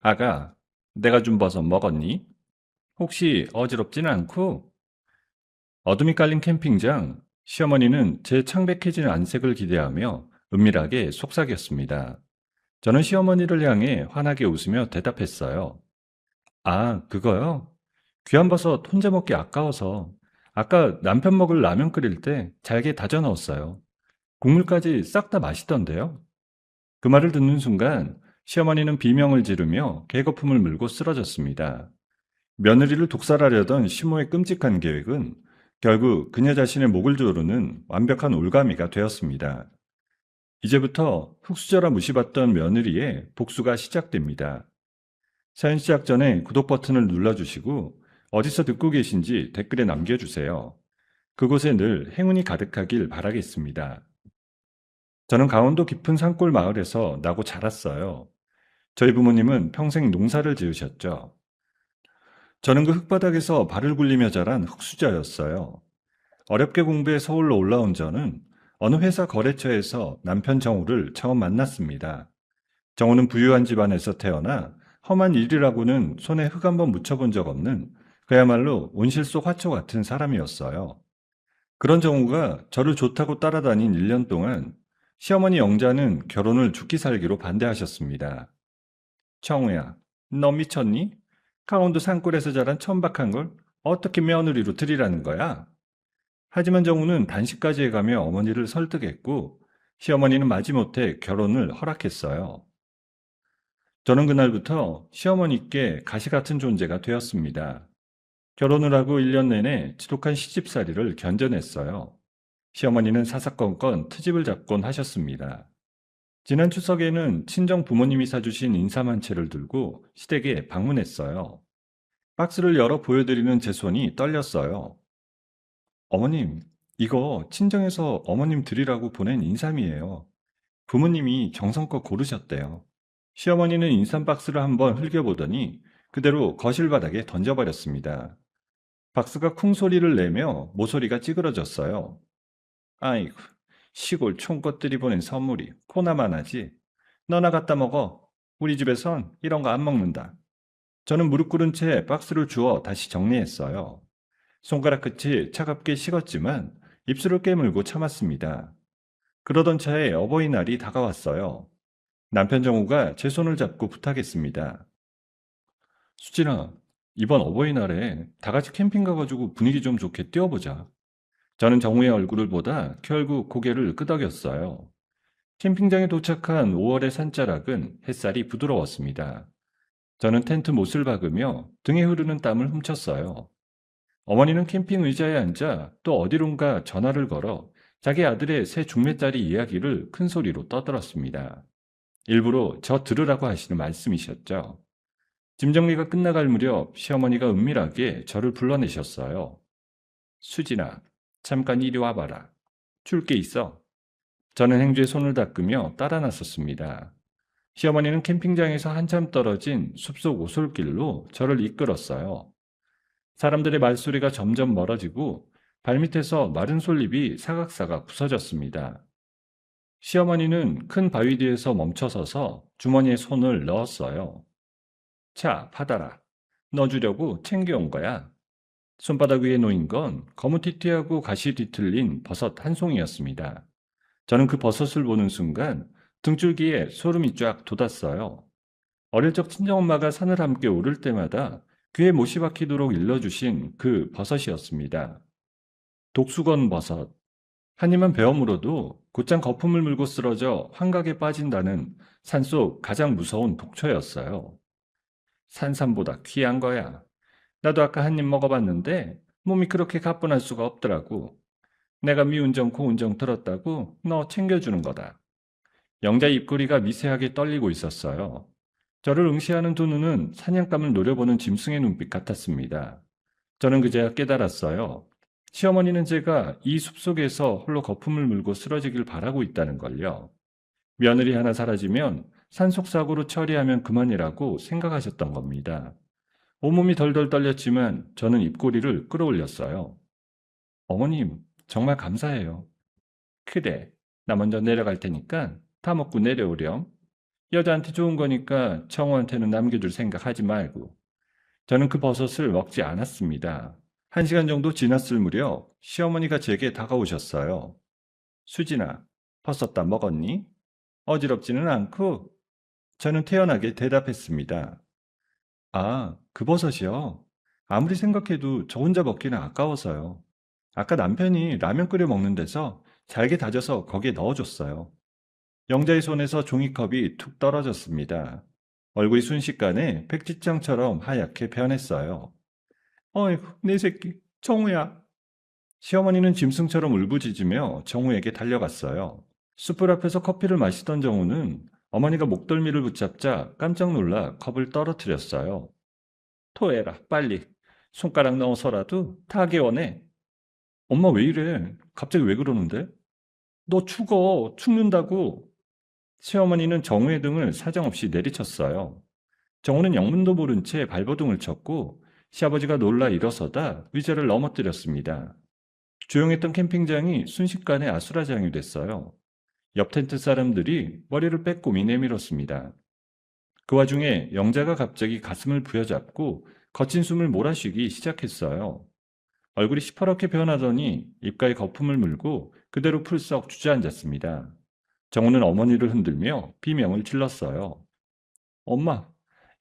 아가, 내가 준 버섯 먹었니? 혹시 어지럽진 않고? 어둠이 깔린 캠핑장, 시어머니는 제 창백해진 안색을 기대하며 은밀하게 속삭였습니다. 저는 시어머니를 향해 환하게 웃으며 대답했어요. 아, 그거요? 귀한 버섯 혼자 먹기 아까워서 아까 남편 먹을 라면 끓일 때 잘게 다져 넣었어요. 국물까지 싹 다 맛있던데요? 그 말을 듣는 순간 시어머니는 비명을 지르며 개거품을 물고 쓰러졌습니다. 며느리를 독살하려던 시모의 끔찍한 계획은 결국 그녀 자신의 목을 조르는 완벽한 올가미가 되었습니다. 이제부터 흙수저라 무시받던 며느리의 복수가 시작됩니다. 사연 시작 전에 구독 버튼을 눌러주시고 어디서 듣고 계신지 댓글에 남겨주세요. 그곳에 늘 행운이 가득하길 바라겠습니다. 저는 강원도 깊은 산골 마을에서 나고 자랐어요. 저희 부모님은 평생 농사를 지으셨죠. 저는 그 흙바닥에서 발을 굴리며 자란 흙수저였어요. 어렵게 공부해 서울로 올라온 저는 어느 회사 거래처에서 남편 정우를 처음 만났습니다. 정우는 부유한 집안에서 태어나 험한 일이라고는 손에 흙 한번 묻혀본 적 없는 그야말로 온실 속 화초 같은 사람이었어요. 그런 정우가 저를 좋다고 따라다닌 1년 동안 시어머니 영자는 결혼을 죽기 살기로 반대하셨습니다. 정우야, 너 미쳤니? 강원도 산골에서 자란 천박한 걸 어떻게 며느리로 들이라는 거야? 하지만 정우는 단식까지 해가며 어머니를 설득했고 시어머니는 마지못해 결혼을 허락했어요. 저는 그날부터 시어머니께 가시 같은 존재가 되었습니다. 결혼을 하고 1년 내내 지독한 시집살이를 견뎌냈어요. 시어머니는 사사건건 트집을 잡곤 하셨습니다. 지난 추석에는 친정 부모님이 사주신 인삼한채를 들고 시댁에 방문했어요. 박스를 열어 보여드리는 제 손이 떨렸어요. 어머님, 이거 친정에서 어머님 드리라고 보낸 인삼이에요. 부모님이 정성껏 고르셨대요. 시어머니는 인삼 박스를 한번 흘겨보더니 그대로 거실 바닥에 던져버렸습니다. 박스가 쿵 소리를 내며 모서리가 찌그러졌어요. 아이고, 시골 촌것들이 보낸 선물이 코나만 하지. 너나 갖다 먹어. 우리 집에선 이런 거 안 먹는다. 저는 무릎 꿇은 채 박스를 주워 다시 정리했어요. 손가락 끝이 차갑게 식었지만 입술을 깨물고 참았습니다. 그러던 차에 어버이날이 다가왔어요. 남편 정우가 제 손을 잡고 부탁했습니다. 수진아, 이번 어버이날에 다 같이 캠핑 가가지고 분위기 좀 좋게 뛰어보자. 저는 정우의 얼굴을 보다 결국 고개를 끄덕였어요. 캠핑장에 도착한 5월의 산자락은 햇살이 부드러웠습니다. 저는 텐트 못을 박으며 등에 흐르는 땀을 훔쳤어요. 어머니는 캠핑 의자에 앉아 또 어디론가 전화를 걸어 자기 아들의 새 중매딸이 이야기를 큰 소리로 떠들었습니다. 일부러 저 들으라고 하시는 말씀이셨죠. 짐 정리가 끝나갈 무렵 시어머니가 은밀하게 저를 불러내셨어요. 수진아, 잠깐 이리 와봐라. 줄 게 있어. 저는 행주에 손을 닦으며 따라 나섰습니다. 시어머니는 캠핑장에서 한참 떨어진 숲속 오솔길로 저를 이끌었어요. 사람들의 말소리가 점점 멀어지고 발밑에서 마른 솔잎이 사각사각 부서졌습니다. 시어머니는 큰 바위 뒤에서 멈춰서서 주머니에 손을 넣었어요. 자, 받아라. 넣어주려고 챙겨온 거야. 손바닥 위에 놓인 건 거무튀튀하고 가시 뒤틀린 버섯 한 송이였습니다. 저는 그 버섯을 보는 순간 등줄기에 소름이 쫙 돋았어요. 어릴 적 친정엄마가 산을 함께 오를 때마다 귀에 못이 박히도록 일러주신 그 버섯이었습니다. 독수건 버섯. 한 입만 베어 물어도 곧장 거품을 물고 쓰러져 환각에 빠진다는 산속 가장 무서운 독초였어요. 산삼보다 귀한 거야. 나도 아까 한 입 먹어봤는데 몸이 그렇게 가뿐할 수가 없더라고. 내가 미운정 고운정 들었다고 너 챙겨주는 거다. 영자 입꼬리가 미세하게 떨리고 있었어요. 저를 응시하는 두 눈은 사냥감을 노려보는 짐승의 눈빛 같았습니다. 저는 그제야 깨달았어요. 시어머니는 제가 이 숲속에서 홀로 거품을 물고 쓰러지길 바라고 있다는 걸요. 며느리 하나 사라지면 산속사고로 처리하면 그만이라고 생각하셨던 겁니다. 온몸이 덜덜 떨렸지만 저는 입꼬리를 끌어올렸어요. 어머님, 정말 감사해요. 그래, 나 먼저 내려갈 테니까 다 먹고 내려오렴. 여자한테 좋은 거니까 정우한테는 남겨줄 생각 하지 말고. 저는 그 버섯을 먹지 않았습니다. 1시간 정도 지났을 무렵 시어머니가 제게 다가오셨어요. 수진아, 버섯 다 먹었니? 어지럽지는 않고? 저는 태연하게 대답했습니다. 아, 그 버섯이요? 아무리 생각해도 저 혼자 먹기는 아까워서요. 아까 남편이 라면 끓여 먹는 데서 잘게 다져서 거기에 넣어줬어요. 영자의 손에서 종이컵이 툭 떨어졌습니다. 얼굴이 순식간에 백지장처럼 하얗게 변했어요. 어이구, 내 새끼, 정우야. 시어머니는 짐승처럼 울부짖으며 정우에게 달려갔어요. 숯불 앞에서 커피를 마시던 정우는 어머니가 목덜미를 붙잡자 깜짝 놀라 컵을 떨어뜨렸어요. 토해라, 빨리. 손가락 넣어서라도 다 개워내. 엄마 왜 이래? 갑자기 왜 그러는데? 너 죽어, 죽는다고. 시어머니는 정우의 등을 사정없이 내리쳤어요. 정우는 영문도 모른 채 발버둥을 쳤고 시아버지가 놀라 일어서다 의자를 넘어뜨렸습니다. 조용했던 캠핑장이 순식간에 아수라장이 됐어요. 옆 텐트 사람들이 머리를 빼꼼히 내밀었습니다. 그 와중에 영자가 갑자기 가슴을 부여잡고 거친 숨을 몰아쉬기 시작했어요. 얼굴이 시퍼렇게 변하더니 입가에 거품을 물고 그대로 풀썩 주저앉았습니다. 정우는 어머니를 흔들며 비명을 질렀어요. 엄마,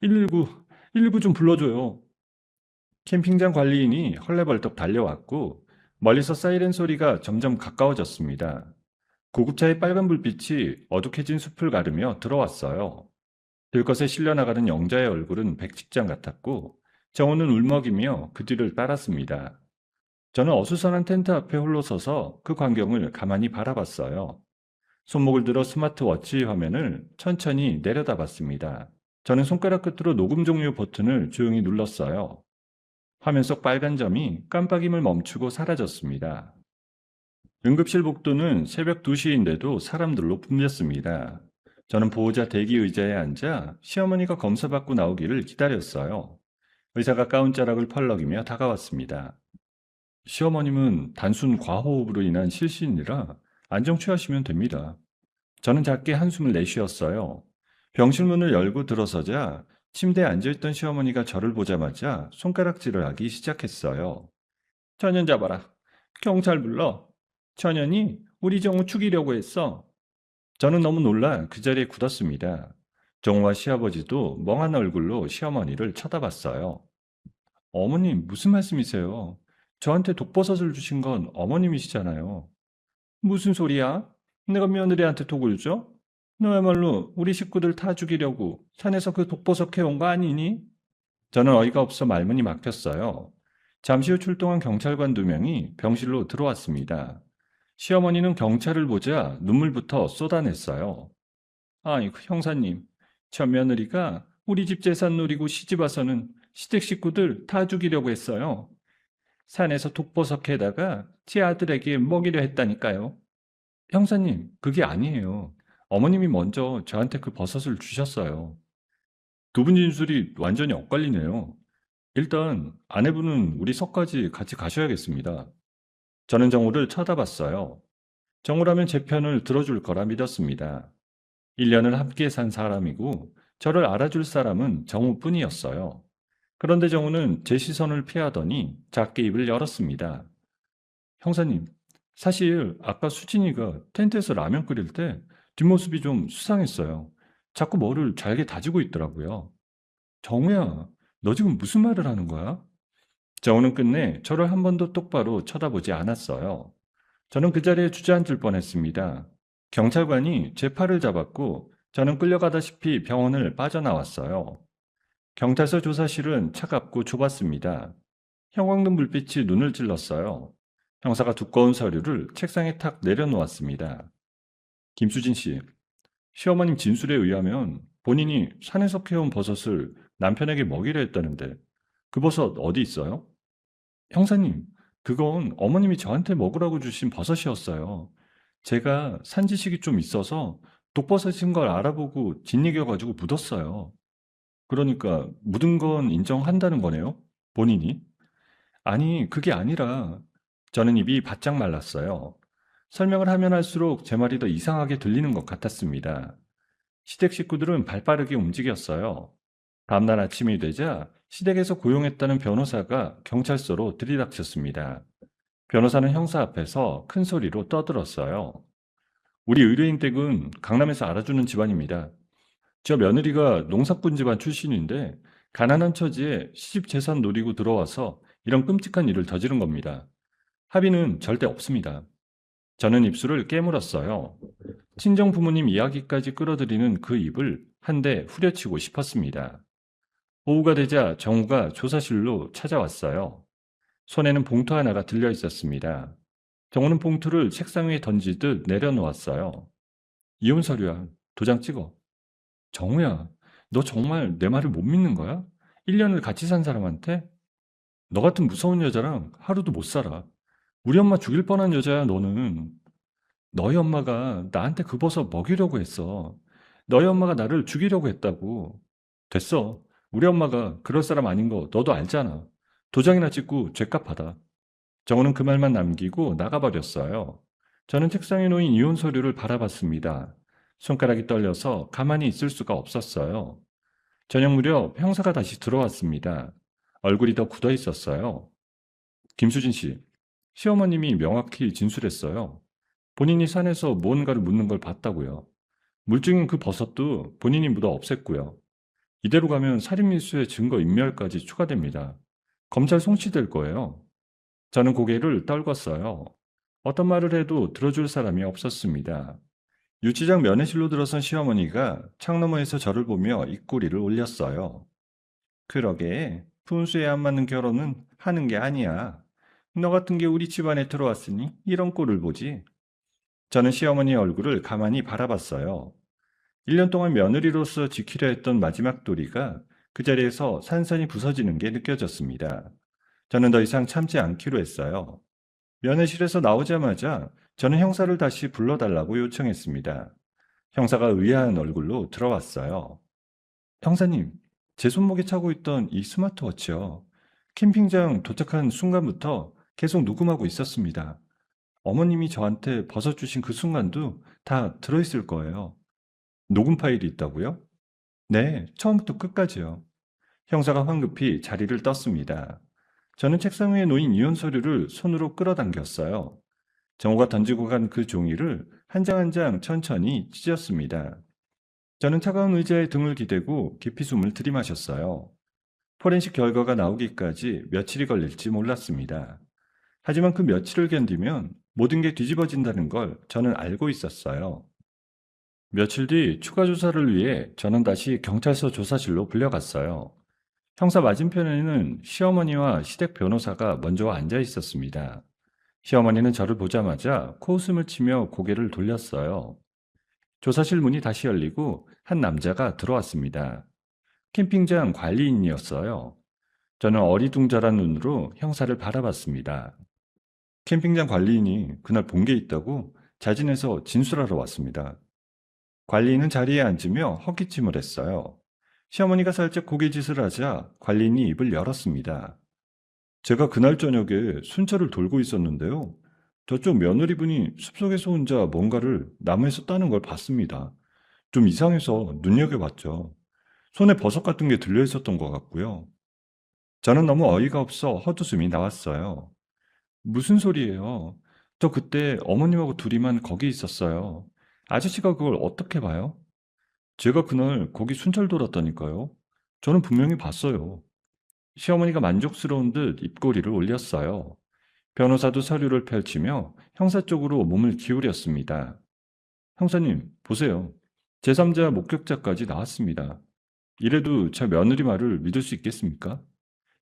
119, 119 좀 불러줘요. 캠핑장 관리인이 헐레벌떡 달려왔고 멀리서 사이렌 소리가 점점 가까워졌습니다. 구급차의 빨간 불빛이 어둑해진 숲을 가르며 들어왔어요. 들것에 실려나가는 영자의 얼굴은 백직장 같았고 정우는 울먹이며 그 뒤를 따랐습니다. 저는 어수선한 텐트 앞에 홀로 서서 그 광경을 가만히 바라봤어요. 손목을 들어 스마트워치 화면을 천천히 내려다봤습니다. 저는 손가락 끝으로 녹음 종료 버튼을 조용히 눌렀어요. 화면 속 빨간 점이 깜빡임을 멈추고 사라졌습니다. 응급실 복도는 새벽 2시인데도 사람들로 붐볐습니다. 저는 보호자 대기 의자에 앉아 시어머니가 검사받고 나오기를 기다렸어요. 의사가 가운자락을 펄럭이며 다가왔습니다. 시어머님은 단순 과호흡으로 인한 실신이라 안정 취하시면 됩니다. 저는 작게 한숨을 내쉬었어요. 병실 문을 열고 들어서자 침대에 앉아있던 시어머니가 저를 보자마자 손가락질을 하기 시작했어요. 천연 잡아라. 경찰 불러. 천연이 우리 정우 죽이려고 했어. 저는 너무 놀라 그 자리에 굳었습니다. 정우와 시아버지도 멍한 얼굴로 시어머니를 쳐다봤어요. 어머님, 무슨 말씀이세요? 저한테 독버섯을 주신 건 어머님이시잖아요. 무슨 소리야? 내가 며느리한테 독을 줘? 너야말로 우리 식구들 다 죽이려고 산에서 그 독버섯 캐온 거 아니니? 저는 어이가 없어 말문이 막혔어요. 잠시 후 출동한 경찰관 2명이 병실로 들어왔습니다. 시어머니는 경찰을 보자 눈물부터 쏟아냈어요. 아이고, 형사님. 저 며느리가 우리 집 재산 노리고 시집 와서는 시댁 식구들 다 죽이려고 했어요. 산에서 독버섯 캐다가 제 아들에게 먹이려 했다니까요. 형사님, 그게 아니에요. 어머님이 먼저 저한테 그 버섯을 주셨어요. 두 분 진술이 완전히 엇갈리네요. 일단 아내분은 우리 석까지 같이 가셔야겠습니다. 저는 정우를 쳐다봤어요. 정우라면 제 편을 들어줄 거라 믿었습니다. 1년을 함께 산 사람이고 저를 알아줄 사람은 정우뿐이었어요. 그런데 정우는 제 시선을 피하더니 작게 입을 열었습니다. 형사님, 사실 아까 수진이가 텐트에서 라면 끓일 때 뒷모습이 좀 수상했어요. 자꾸 뭐를 잘게 다지고 있더라고요. 정우야, 너 지금 무슨 말을 하는 거야? 정우는 끝내 저를 한 번도 똑바로 쳐다보지 않았어요. 저는 그 자리에 주저앉을 뻔했습니다. 경찰관이 제 팔을 잡았고 저는 끌려가다시피 병원을 빠져나왔어요. 경찰서 조사실은 차갑고 좁았습니다. 형광등 불빛이 눈을 찔렀어요. 형사가 두꺼운 서류를 책상에 탁 내려놓았습니다. 김수진 씨, 시어머님 진술에 의하면 본인이 산에서 캐온 버섯을 남편에게 먹이려 했다는데 그 버섯 어디 있어요? 형사님, 그건 어머님이 저한테 먹으라고 주신 버섯이었어요. 제가 산 지식이 좀 있어서 독버섯인 걸 알아보고 짓이겨가지고 묻었어요. 그러니까 묻은 건 인정한다는 거네요? 본인이? 아니, 그게 아니라 저는 입이 바짝 말랐어요. 설명을 하면 할수록 제 말이 더 이상하게 들리는 것 같았습니다. 시댁 식구들은 발빠르게 움직였어요. 다음날 아침이 되자 시댁에서 고용했다는 변호사가 경찰서로 들이닥쳤습니다. 변호사는 형사 앞에서 큰 소리로 떠들었어요. 우리 의뢰인 댁은 강남에서 알아주는 집안입니다. 저 며느리가 농사꾼 집안 출신인데 가난한 처지에 시집 재산 노리고 들어와서 이런 끔찍한 일을 저지른 겁니다. 합의는 절대 없습니다. 저는 입술을 깨물었어요. 친정 부모님 이야기까지 끌어들이는 그 입을 한 대 후려치고 싶었습니다. 오후가 되자 정우가 조사실로 찾아왔어요. 손에는 봉투 하나가 들려 있었습니다. 정우는 봉투를 책상 위에 던지듯 내려놓았어요. 이혼 서류야. 도장 찍어. 정우야, 너 정말 내 말을 못 믿는 거야? 1년을 같이 산 사람한테? 너 같은 무서운 여자랑 하루도 못 살아. 우리 엄마 죽일 뻔한 여자야, 너는. 너희 엄마가 나한테 그 버섯 먹이려고 했어. 너희 엄마가 나를 죽이려고 했다고. 됐어. 우리 엄마가 그럴 사람 아닌 거 너도 알잖아. 도장이나 찍고 죗값 받아. 정우는 그 말만 남기고 나가버렸어요. 저는 책상에 놓인 이혼 서류를 바라봤습니다. 손가락이 떨려서 가만히 있을 수가 없었어요. 저녁 무렵 형사가 다시 들어왔습니다. 얼굴이 더 굳어 있었어요. 김수진 씨, 시어머님이 명확히 진술했어요. 본인이 산에서 무언가를 묻는 걸 봤다고요. 물증인 그 버섯도 본인이 묻어 없앴고요. 이대로 가면 살인미수의 증거 인멸까지 추가됩니다. 검찰 송치될 거예요. 저는 고개를 떨궜어요. 어떤 말을 해도 들어줄 사람이 없었습니다. 유치장 면회실로 들어선 시어머니가 창너머에서 저를 보며 입꼬리를 올렸어요. 그러게, 분수에 안 맞는 결혼은 하는 게 아니야. 너 같은 게 우리 집안에 들어왔으니 이런 꼴을 보지. 저는 시어머니의 얼굴을 가만히 바라봤어요. 1년 동안 며느리로서 지키려 했던 마지막 도리가 그 자리에서 산산이 부서지는 게 느껴졌습니다. 저는 더 이상 참지 않기로 했어요. 면회실에서 나오자마자 저는 형사를 다시 불러달라고 요청했습니다. 형사가 의아한 얼굴로 들어왔어요. 형사님, 제 손목에 차고 있던 이 스마트워치요. 캠핑장 도착한 순간부터 계속 녹음하고 있었습니다. 어머님이 저한테 벗어주신 그 순간도 다 들어있을 거예요. 녹음 파일이 있다고요? 네, 처음부터 끝까지요. 형사가 황급히 자리를 떴습니다. 저는 책상 위에 놓인 이혼 서류를 손으로 끌어당겼어요. 정호가 던지고 간 그 종이를 한 장 한 장 천천히 찢었습니다. 저는 차가운 의자에 등을 기대고 깊이 숨을 들이마셨어요. 포렌식 결과가 나오기까지 며칠이 걸릴지 몰랐습니다. 하지만 그 며칠을 견디면 모든 게 뒤집어진다는 걸 저는 알고 있었어요. 며칠 뒤 추가 조사를 위해 저는 다시 경찰서 조사실로 불려갔어요. 형사 맞은편에는 시어머니와 시댁 변호사가 먼저 앉아 있었습니다. 시어머니는 저를 보자마자 코웃음을 치며 고개를 돌렸어요. 조사실 문이 다시 열리고 한 남자가 들어왔습니다. 캠핑장 관리인이었어요. 저는 어리둥절한 눈으로 형사를 바라봤습니다. 캠핑장 관리인이 그날 본 게 있다고 자진해서 진술하러 왔습니다. 관리인은 자리에 앉으며 헛기침을 했어요. 시어머니가 살짝 고개짓을 하자 관리인이 입을 열었습니다. 제가 그날 저녁에 순찰을 돌고 있었는데요. 저쪽 며느리분이 숲속에서 혼자 뭔가를 나무에서 따는 걸 봤습니다. 좀 이상해서 눈여겨봤죠. 손에 버섯 같은 게 들려 있었던 것 같고요. 저는 너무 어이가 없어 헛웃음이 나왔어요. 무슨 소리예요? 저 그때 어머님하고 둘이만 거기 있었어요. 아저씨가 그걸 어떻게 봐요? 제가 그날 거기 순찰 돌았다니까요. 저는 분명히 봤어요. 시어머니가 만족스러운 듯 입꼬리를 올렸어요. 변호사도 서류를 펼치며 형사 쪽으로 몸을 기울였습니다. 형사님, 보세요. 제3자 목격자까지 나왔습니다. 이래도 제 며느리 말을 믿을 수 있겠습니까?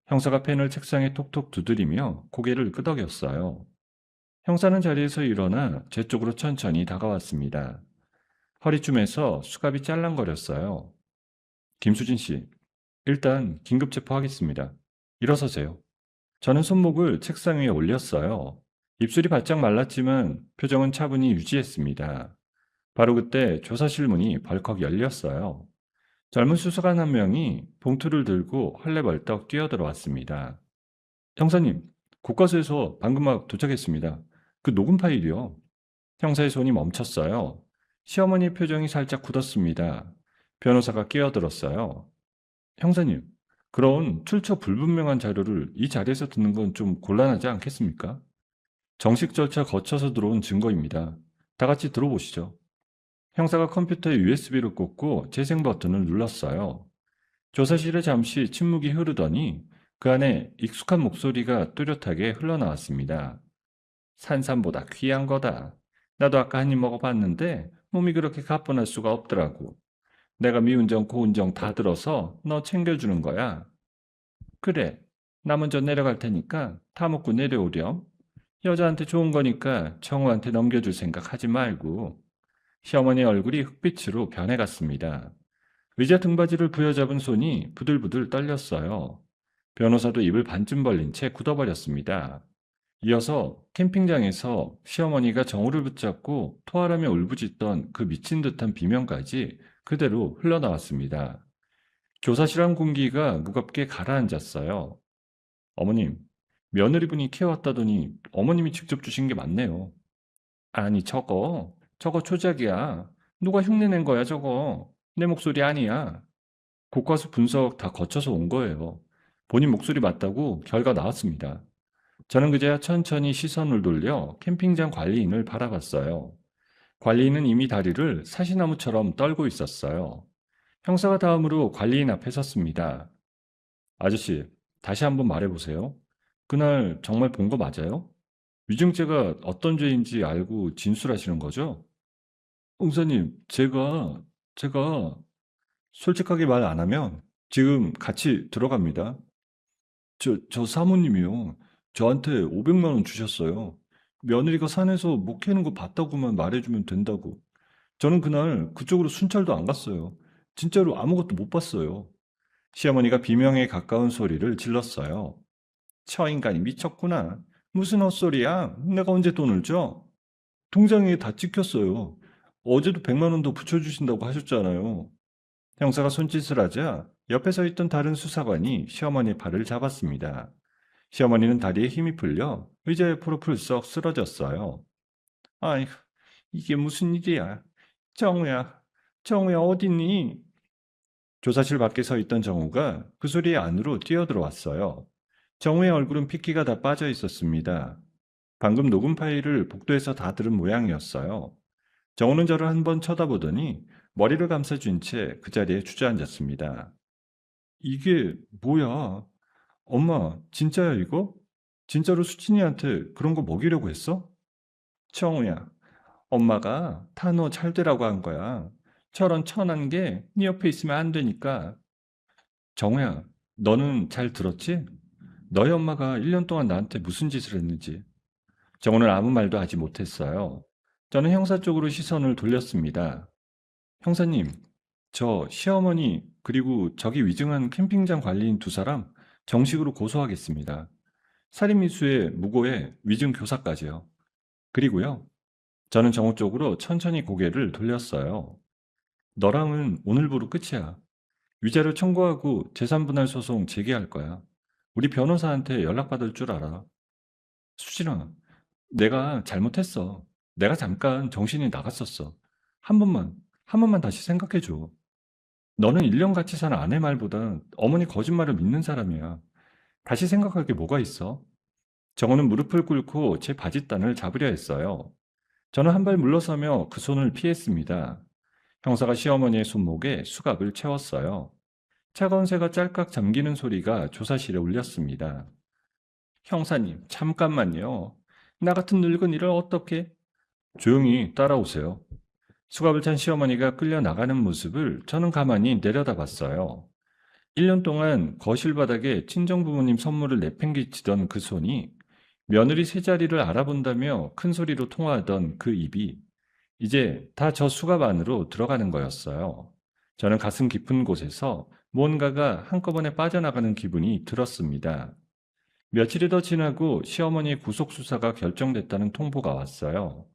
형사가 펜을 책상에 톡톡 두드리며 고개를 끄덕였어요. 형사는 자리에서 일어나 제 쪽으로 천천히 다가왔습니다. 허리춤에서 수갑이 짤랑거렸어요. 김수진 씨, 일단 긴급 체포하겠습니다. 일어서세요. 저는 손목을 책상 위에 올렸어요. 입술이 바짝 말랐지만 표정은 차분히 유지했습니다. 바로 그때 조사실 문이 벌컥 열렸어요. 젊은 수사관 한 명이 봉투를 들고 헐레벌떡 뛰어들어왔습니다. 형사님, 국과수에서 방금 막 도착했습니다. 그 녹음 파일이요. 형사의 손이 멈췄어요. 시어머니의 표정이 살짝 굳었습니다. 변호사가 끼어들었어요. 형사님, 그런 출처 불분명한 자료를 이 자리에서 듣는 건 좀 곤란하지 않겠습니까? 정식 절차 거쳐서 들어온 증거입니다. 다 같이 들어보시죠. 형사가 컴퓨터에 USB를 꽂고 재생 버튼을 눌렀어요. 조사실에 잠시 침묵이 흐르더니 그 안에 익숙한 목소리가 뚜렷하게 흘러나왔습니다. 산삼보다 귀한 거다. 나도 아까 한 입 먹어봤는데 몸이 그렇게 가뿐할 수가 없더라고. 내가 미운정 고운정 다 들어서 너 챙겨주는 거야. 그래. 나 먼저 내려갈 테니까 다 먹고 내려오렴. 여자한테 좋은 거니까 정우한테 넘겨줄 생각 하지 말고. 시어머니 얼굴이 흑빛으로 변해갔습니다. 의자 등받이를 부여잡은 손이 부들부들 떨렸어요. 변호사도 입을 반쯤 벌린 채 굳어버렸습니다. 이어서 캠핑장에서 시어머니가 정우를 붙잡고 토하라며 울부짖던 그 미친 듯한 비명까지 그대로 흘러나왔습니다. 교사실안 공기가 무겁게 가라앉았어요. 어머님, 며느리분이 키워왔다더니 어머님이 직접 주신 게 맞네요. 아니, 저거 조작이야. 누가 흉내낸 거야, 저거. 내 목소리 아니야. 국과수 분석 다 거쳐서 온 거예요. 본인 목소리 맞다고 결과 나왔습니다. 저는 그제야 천천히 시선을 돌려 캠핑장 관리인을 바라봤어요. 관리인은 이미 다리를 사시나무처럼 떨고 있었어요. 형사가 다음으로 관리인 앞에 섰습니다. 아저씨, 다시 한번 말해보세요. 그날 정말 본 거 맞아요? 위증죄가 어떤 죄인지 알고 진술하시는 거죠? 형사님, 제가 솔직하게 말 안 하면 지금 같이 들어갑니다. 저 사모님이요. 저한테 500만 원 주셨어요. 며느리가 산에서 목 캐는 거 봤다고만 말해주면 된다고. 저는 그날 그쪽으로 순찰도 안 갔어요. 진짜로 아무것도 못 봤어요. 시어머니가 비명에 가까운 소리를 질렀어요. 저 인간이 미쳤구나. 무슨 헛소리야? 내가 언제 돈을 줘? 통장에 다 찍혔어요. 어제도 100만 원 더 붙여주신다고 하셨잖아요. 형사가 손짓을 하자 옆에 서 있던 다른 수사관이 시어머니의 팔을 잡았습니다. 시어머니는 다리에 힘이 풀려 의자 옆으로 풀썩 쓰러졌어요. 아이고, 이게 무슨 일이야. 정우야, 정우야 어딨니? 조사실 밖에 서 있던 정우가 그 소리에 안으로 뛰어들어왔어요. 정우의 얼굴은 핏기가 다 빠져 있었습니다. 방금 녹음 파일을 복도에서 다 들은 모양이었어요. 정우는 저를 한 번 쳐다보더니 머리를 감싸준 채 그 자리에 주저앉았습니다. 이게 뭐야? 엄마, 진짜야 이거? 진짜로 수진이한테 그런 거 먹이려고 했어? 정우야, 엄마가 다 너 잘 되라고 한 거야. 저런 천한 게 네 옆에 있으면 안 되니까. 정우야, 너는 잘 들었지? 너희 엄마가 1년 동안 나한테 무슨 짓을 했는지. 정우는 아무 말도 하지 못했어요. 저는 형사 쪽으로 시선을 돌렸습니다. 형사님, 저 시어머니 그리고 저기 위증한 캠핑장 관리인 두 사람 정식으로 고소하겠습니다. 살인미수에 무고에 위증 교사까지요. 그리고요, 저는 정우 쪽으로 천천히 고개를 돌렸어요. 너랑은 오늘부로 끝이야. 위자료 청구하고 재산분할 소송 제기할 거야. 우리 변호사한테 연락받을 줄 알아. 수진아, 내가 잘못했어. 내가 잠깐 정신이 나갔었어. 한 번만, 한 번만 다시 생각해줘. 너는 1년 같이 산 아내 말보다 어머니 거짓말을 믿는 사람이야. 다시 생각할 게 뭐가 있어? 정우는 무릎을 꿇고 제 바짓단을 잡으려 했어요. 저는 한 발 물러서며 그 손을 피했습니다. 형사가 시어머니의 손목에 수갑을 채웠어요. 차가운 새가 짤깍 잠기는 소리가 조사실에 울렸습니다. 형사님, 잠깐만요. 나 같은 늙은이를 어떻게... 조용히 따라오세요. 수갑을 찬 시어머니가 끌려 나가는 모습을 저는 가만히 내려다봤어요. 1년 동안 거실 바닥에 친정부모님 선물을 내팽개치던 그 손이, 며느리 세 자리를 알아본다며 큰 소리로 통화하던 그 입이 이제 다 저 수갑 안으로 들어가는 거였어요. 저는 가슴 깊은 곳에서 무언가가 한꺼번에 빠져나가는 기분이 들었습니다. 며칠이 더 지나고 시어머니의 구속수사가 결정됐다는 통보가 왔어요.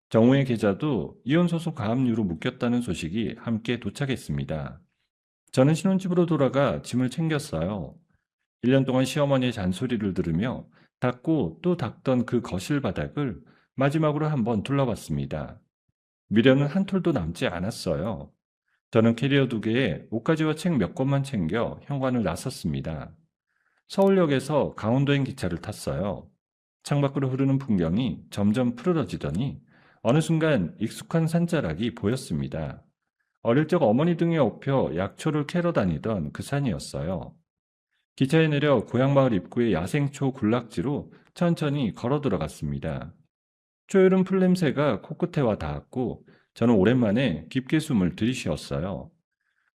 정우의 계좌도 이혼소송 가압류로 묶였다는 소식이 함께 도착했습니다. 저는 신혼집으로 돌아가 짐을 챙겼어요. 1년 동안 시어머니의 잔소리를 들으며 닦고 또 닦던 그 거실 바닥을 마지막으로 한번 둘러봤습니다. 미련은 한 톨도 남지 않았어요. 저는 캐리어 2개에 옷가지와 책 몇 권만 챙겨 현관을 나섰습니다. 서울역에서 강원도행 기차를 탔어요. 창밖으로 흐르는 풍경이 점점 푸르러지더니 어느 순간 익숙한 산자락이 보였습니다. 어릴 적 어머니 등에 업혀 약초를 캐러 다니던 그 산이었어요. 기차에 내려 고향마을 입구의 야생초 군락지로 천천히 걸어 들어갔습니다. 초여름 풀냄새가 코끝에 와 닿았고 저는 오랜만에 깊게 숨을 들이쉬었어요.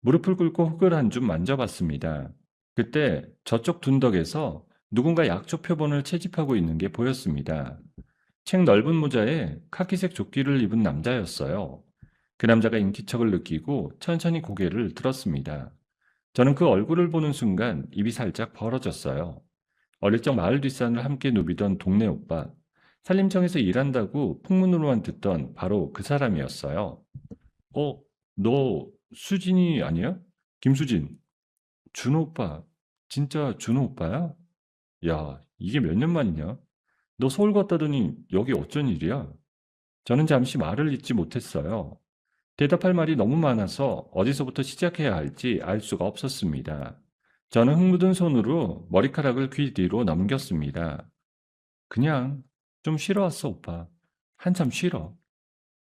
무릎을 꿇고 흙을 한 줌 만져봤습니다. 그때 저쪽 둔덕에서 누군가 약초 표본을 채집하고 있는 게 보였습니다. 책 넓은 모자에 카키색 조끼를 입은 남자였어요. 그 남자가 인기척을 느끼고 천천히 고개를 들었습니다. 저는 그 얼굴을 보는 순간 입이 살짝 벌어졌어요. 어릴 적 마을 뒷산을 함께 누비던 동네 오빠, 산림청에서 일한다고 풍문으로만 듣던 바로 그 사람이었어요. 어, 너 수진이 아니야? 김수진. 준호 오빠. 진짜 준호 오빠야? 야, 이게 몇 년 만이냐? 너 서울 갔다더니 여기 어쩐 일이야? 저는 잠시 말을 잇지 못했어요. 대답할 말이 너무 많아서 어디서부터 시작해야 할지 알 수가 없었습니다. 저는 흙 묻은 손으로 머리카락을 귀 뒤로 넘겼습니다. 그냥 좀 쉬러 왔어, 오빠. 한참 쉬러.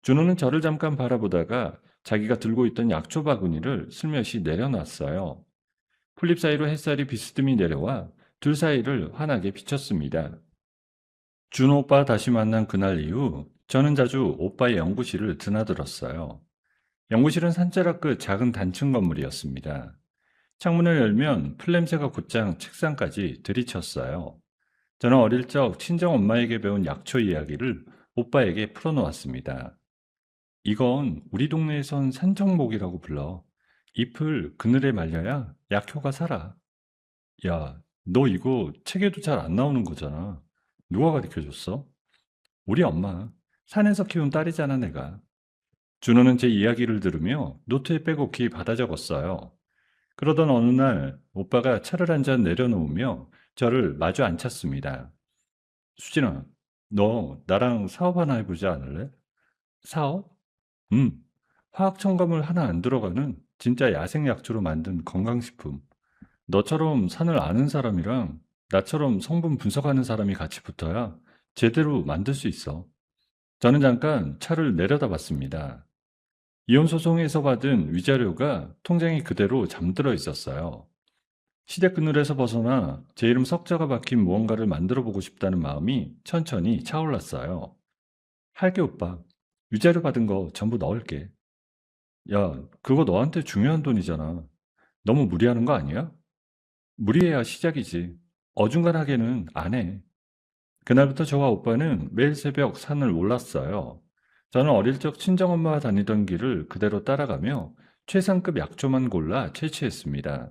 준호는 저를 잠깐 바라보다가 자기가 들고 있던 약초 바구니를 슬며시 내려놨어요. 풀잎 사이로 햇살이 비스듬히 내려와 둘 사이를 환하게 비췄습니다. 준호 오빠 다시 만난 그날 이후 저는 자주 오빠의 연구실을 드나들었어요. 연구실은 산자락 끝 작은 단층 건물이었습니다. 창문을 열면 풀냄새가 곧장 책상까지 들이쳤어요. 저는 어릴 적 친정 엄마에게 배운 약초 이야기를 오빠에게 풀어놓았습니다. 이건 우리 동네에선 산정목이라고 불러. 잎을 그늘에 말려야 약효가 살아. 야, 너 이거 책에도 잘 안 나오는 거잖아. 누가 가르쳐줬어? 우리 엄마. 산에서 키운 딸이잖아, 내가. 준호는 제 이야기를 들으며 노트에 빼곡히 받아 적었어요. 그러던 어느 날 오빠가 차를 한 잔 내려놓으며 저를 마주 앉혔습니다. 수진아, 너 나랑 사업 하나 해보지 않을래? 사업? 응. 화학 첨가물 하나 안 들어가는 진짜 야생 약초로 만든 건강식품. 너처럼 산을 아는 사람이랑 나처럼 성분 분석하는 사람이 같이 붙어야 제대로 만들 수 있어. 저는 잠깐 차를 내려다봤습니다. 이혼 소송에서 받은 위자료가 통장에 그대로 잠들어 있었어요. 시대 그늘에서 벗어나 제 이름 석자가 박힌 무언가를 만들어 보고 싶다는 마음이 천천히 차올랐어요. 할게 오빠. 위자료 받은 거 전부 넣을게. 야, 그거 너한테 중요한 돈이잖아. 너무 무리하는 거 아니야? 무리해야 시작이지. 어중간하게는 안 해. 그날부터 저와 오빠는 매일 새벽 산을 올랐어요. 저는 어릴 적 친정엄마가 다니던 길을 그대로 따라가며 최상급 약초만 골라 채취했습니다.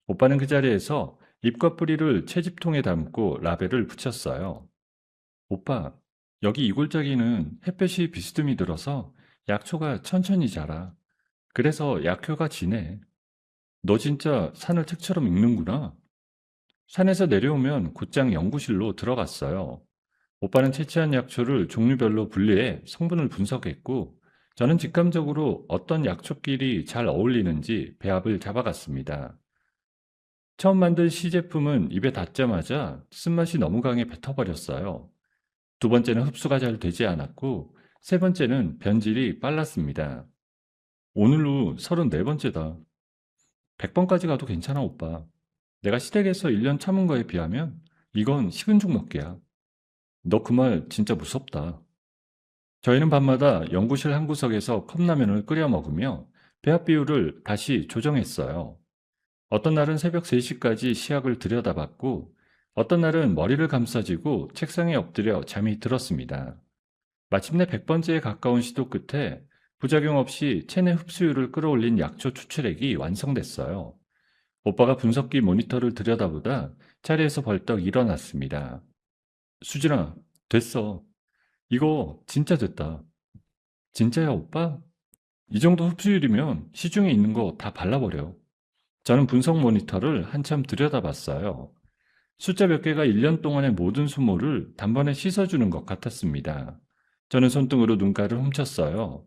오빠는 그 자리에서 잎과 뿌리를 채집통에 담고 라벨을 붙였어요. 오빠, 여기 이 골짜기는 햇볕이 비스듬히 들어서 약초가 천천히 자라. 그래서 약효가 진해. 너 진짜 산을 책처럼 읽는구나. 산에서 내려오면 곧장 연구실로 들어갔어요. 오빠는 채취한 약초를 종류별로 분리해 성분을 분석했고, 저는 직감적으로 어떤 약초끼리 잘 어울리는지 배합을 잡아갔습니다. 처음 만든 시제품은 입에 닿자마자 쓴맛이 너무 강해 뱉어버렸어요. 두 번째는 흡수가 잘 되지 않았고, 세 번째는 변질이 빨랐습니다. 오늘로 34번째다. 100번까지 가도 괜찮아, 오빠. 내가 시댁에서 1년 참은 거에 비하면 이건 식은 죽 먹기야. 너 그 말 진짜 무섭다. 저희는 밤마다 연구실 한 구석에서 컵라면을 끓여 먹으며 배합 비율을 다시 조정했어요. 어떤 날은 새벽 3시까지 시약을 들여다봤고, 어떤 날은 머리를 감싸쥐고 책상에 엎드려 잠이 들었습니다. 마침내 100번째에 가까운 시도 끝에 부작용 없이 체내 흡수율을 끌어올린 약초 추출액이 완성됐어요. 오빠가 분석기 모니터를 들여다보다 자리에서 벌떡 일어났습니다. 수진아, 됐어. 이거 진짜 됐다. 진짜야, 오빠? 이 정도 흡수율이면 시중에 있는 거 다 발라버려. 저는 분석 모니터를 한참 들여다봤어요. 숫자 몇 개가 1년 동안의 모든 수모를 단번에 씻어주는 것 같았습니다. 저는 손등으로 눈가를 훔쳤어요.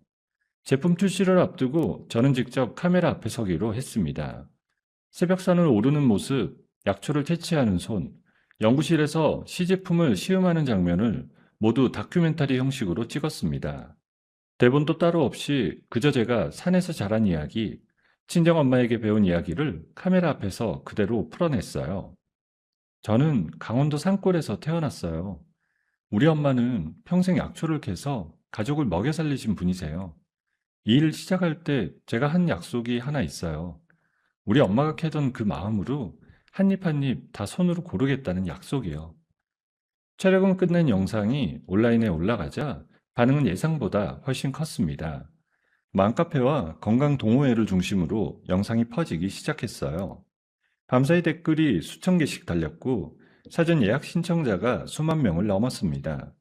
제품 출시를 앞두고 저는 직접 카메라 앞에 서기로 했습니다. 새벽산을 오르는 모습, 약초를 채취하는 손, 연구실에서 시제품을 시음하는 장면을 모두 다큐멘터리 형식으로 찍었습니다. 대본도 따로 없이 그저 제가 산에서 자란 이야기, 친정엄마에게 배운 이야기를 카메라 앞에서 그대로 풀어냈어요. 저는 강원도 산골에서 태어났어요. 우리 엄마는 평생 약초를 캐서 가족을 먹여 살리신 분이세요. 이 일 시작할 때 제가 한 약속이 하나 있어요. 우리 엄마가 캐던 그 마음으로 한 입 한 입 다 손으로 고르겠다는 약속이요. 촬영은 끝낸 영상이 온라인에 올라가자 반응은 예상보다 훨씬 컸습니다. 맘카페와 건강동호회를 중심으로 영상이 퍼지기 시작했어요. 밤사이 댓글이 수천 개씩 달렸고 사전 예약 신청자가 수만 명을 넘었습니다.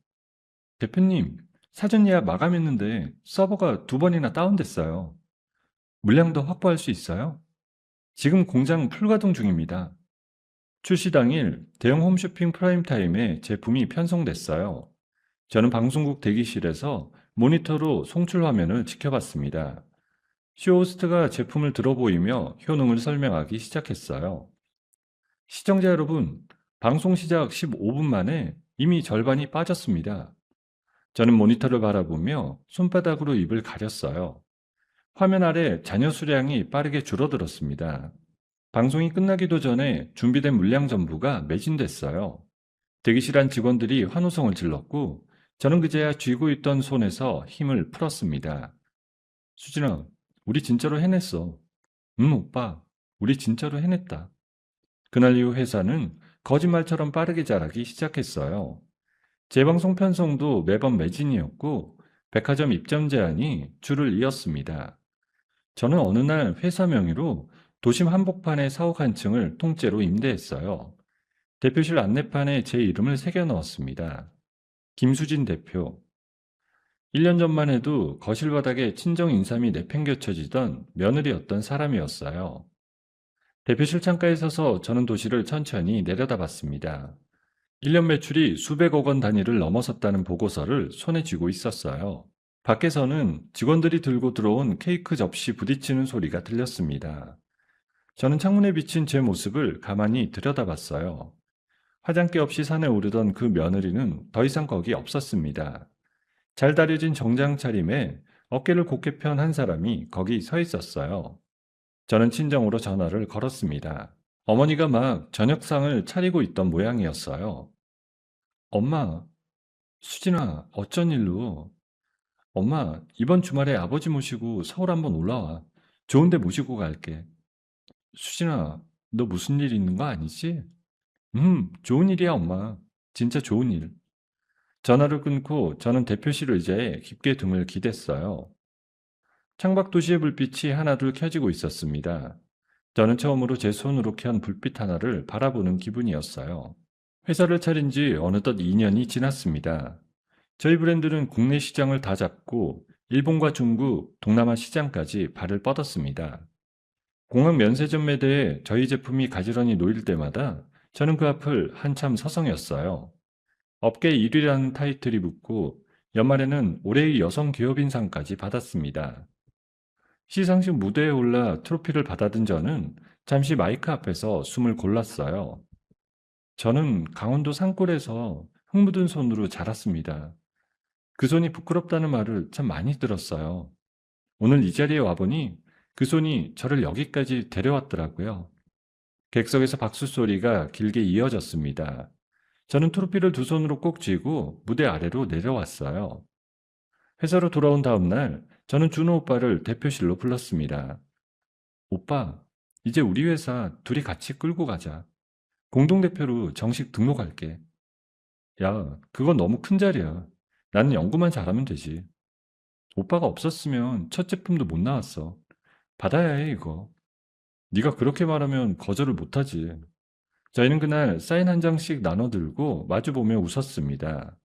대표님, 사전 예약 마감했는데 서버가 2번이나 다운됐어요. 물량 더 확보할 수 있어요? 지금 공장 풀가동 중입니다. 출시 당일 대형 홈쇼핑 프라임타임에 제품이 편성됐어요. 저는 방송국 대기실에서 모니터로 송출 화면을 지켜봤습니다. 쇼호스트가 제품을 들어보이며 효능을 설명하기 시작했어요. 시청자 여러분, 방송 시작 15분 만에 이미 절반이 빠졌습니다. 저는 모니터를 바라보며 손바닥으로 입을 가렸어요. 화면 아래 잔여 수량이 빠르게 줄어들었습니다. 방송이 끝나기도 전에 준비된 물량 전부가 매진됐어요. 대기실 안 직원들이 환호성을 질렀고 저는 그제야 쥐고 있던 손에서 힘을 풀었습니다. 수진아, 우리 진짜로 해냈어. 오빠, 우리 진짜로 해냈다. 그날 이후 회사는 거짓말처럼 빠르게 자라기 시작했어요. 재방송 편성도 매번 매진이었고 백화점 입점 제한이 줄을 이었습니다. 저는 어느 날 회사 명의로 도심 한복판의 사옥 한 층을 통째로 임대했어요. 대표실 안내판에 제 이름을 새겨 넣었습니다. 김수진 대표. 1년 전만 해도 거실 바닥에 친정 인삼이 내팽겨쳐지던 며느리였던 사람이었어요. 대표실 창가에 서서 저는 도시를 천천히 내려다봤습니다. 1년 매출이 수백억 원 단위를 넘어섰다는 보고서를 손에 쥐고 있었어요. 밖에서는 직원들이 들고 들어온 케이크 접시 부딪히는 소리가 들렸습니다. 저는 창문에 비친 제 모습을 가만히 들여다봤어요. 화장기 없이 산에 오르던 그 며느리는 더 이상 거기 없었습니다. 잘 다려진 정장 차림에 어깨를 곧게 편 한 사람이 거기 서 있었어요. 저는 친정으로 전화를 걸었습니다. 어머니가 막 저녁상을 차리고 있던 모양이었어요. 엄마, 수진아, 어쩐 일로? 엄마, 이번 주말에 아버지 모시고 서울 한번 올라와. 좋은 데 모시고 갈게. 수진아, 너 무슨 일 있는 거 아니지? 좋은 일이야, 엄마. 진짜 좋은 일. 전화를 끊고 저는 대표실 의자에 깊게 등을 기댔어요. 창밖 도시의 불빛이 하나둘 켜지고 있었습니다. 저는 처음으로 제 손으로 켠 불빛 하나를 바라보는 기분이었어요. 회사를 차린 지 어느덧 2년이 지났습니다. 저희 브랜드는 국내 시장을 다 잡고 일본과 중국, 동남아 시장까지 발을 뻗었습니다. 공항 면세점 매대에 저희 제품이 가지런히 놓일 때마다 저는 그 앞을 한참 서성였어요. 업계 1위라는 타이틀이 붙고 연말에는 올해의 여성 기업인상까지 받았습니다. 시상식 무대에 올라 트로피를 받아든 저는 잠시 마이크 앞에서 숨을 골랐어요. 저는 강원도 산골에서 흙 묻은 손으로 자랐습니다. 그 손이 부끄럽다는 말을 참 많이 들었어요. 오늘 이 자리에 와보니 그 손이 저를 여기까지 데려왔더라고요. 객석에서 박수 소리가 길게 이어졌습니다. 저는 트로피를 두 손으로 꼭 쥐고 무대 아래로 내려왔어요. 회사로 돌아온 다음 날 저는 준호 오빠를 대표실로 불렀습니다. 오빠, 이제 우리 회사 둘이 같이 끌고 가자. 공동대표로 정식 등록할게. 야, 그건 너무 큰 자리야. 나는 연구만 잘하면 되지. 오빠가 없었으면 첫 제품도 못 나왔어. 받아야 해, 이거. 네가 그렇게 말하면 거절을 못하지. 저희는 그날 사인 한 장씩 나눠들고 마주보며 웃었습니다.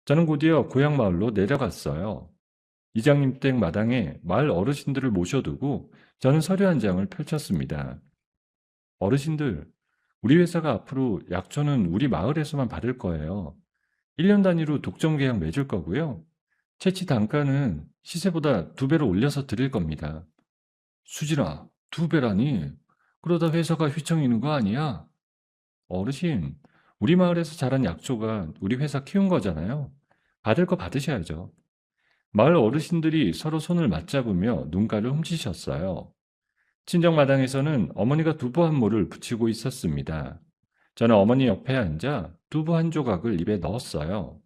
저는 곧이어 고향 마을로 내려갔어요. 이장님 댁 마당에 마을 어르신들을 모셔두고 저는 서류 한 장을 펼쳤습니다. 어르신들, 우리 회사가 앞으로 약초는 우리 마을에서만 받을 거예요. 1년 단위로 독점 계약 맺을 거고요. 채취 단가는 시세보다 2배로 올려서 드릴 겁니다. 수진아, 2배라니? 그러다 회사가 휘청이는 거 아니야? 어르신, 우리 마을에서 자란 약초가 우리 회사 키운 거잖아요. 받을 거 받으셔야죠. 마을 어르신들이 서로 손을 맞잡으며 눈가를 훔치셨어요. 친정마당에서는 어머니가 두부 한 모를 붙이고 있었습니다. 저는 어머니 옆에 앉아 두부 한 조각을 입에 넣었어요.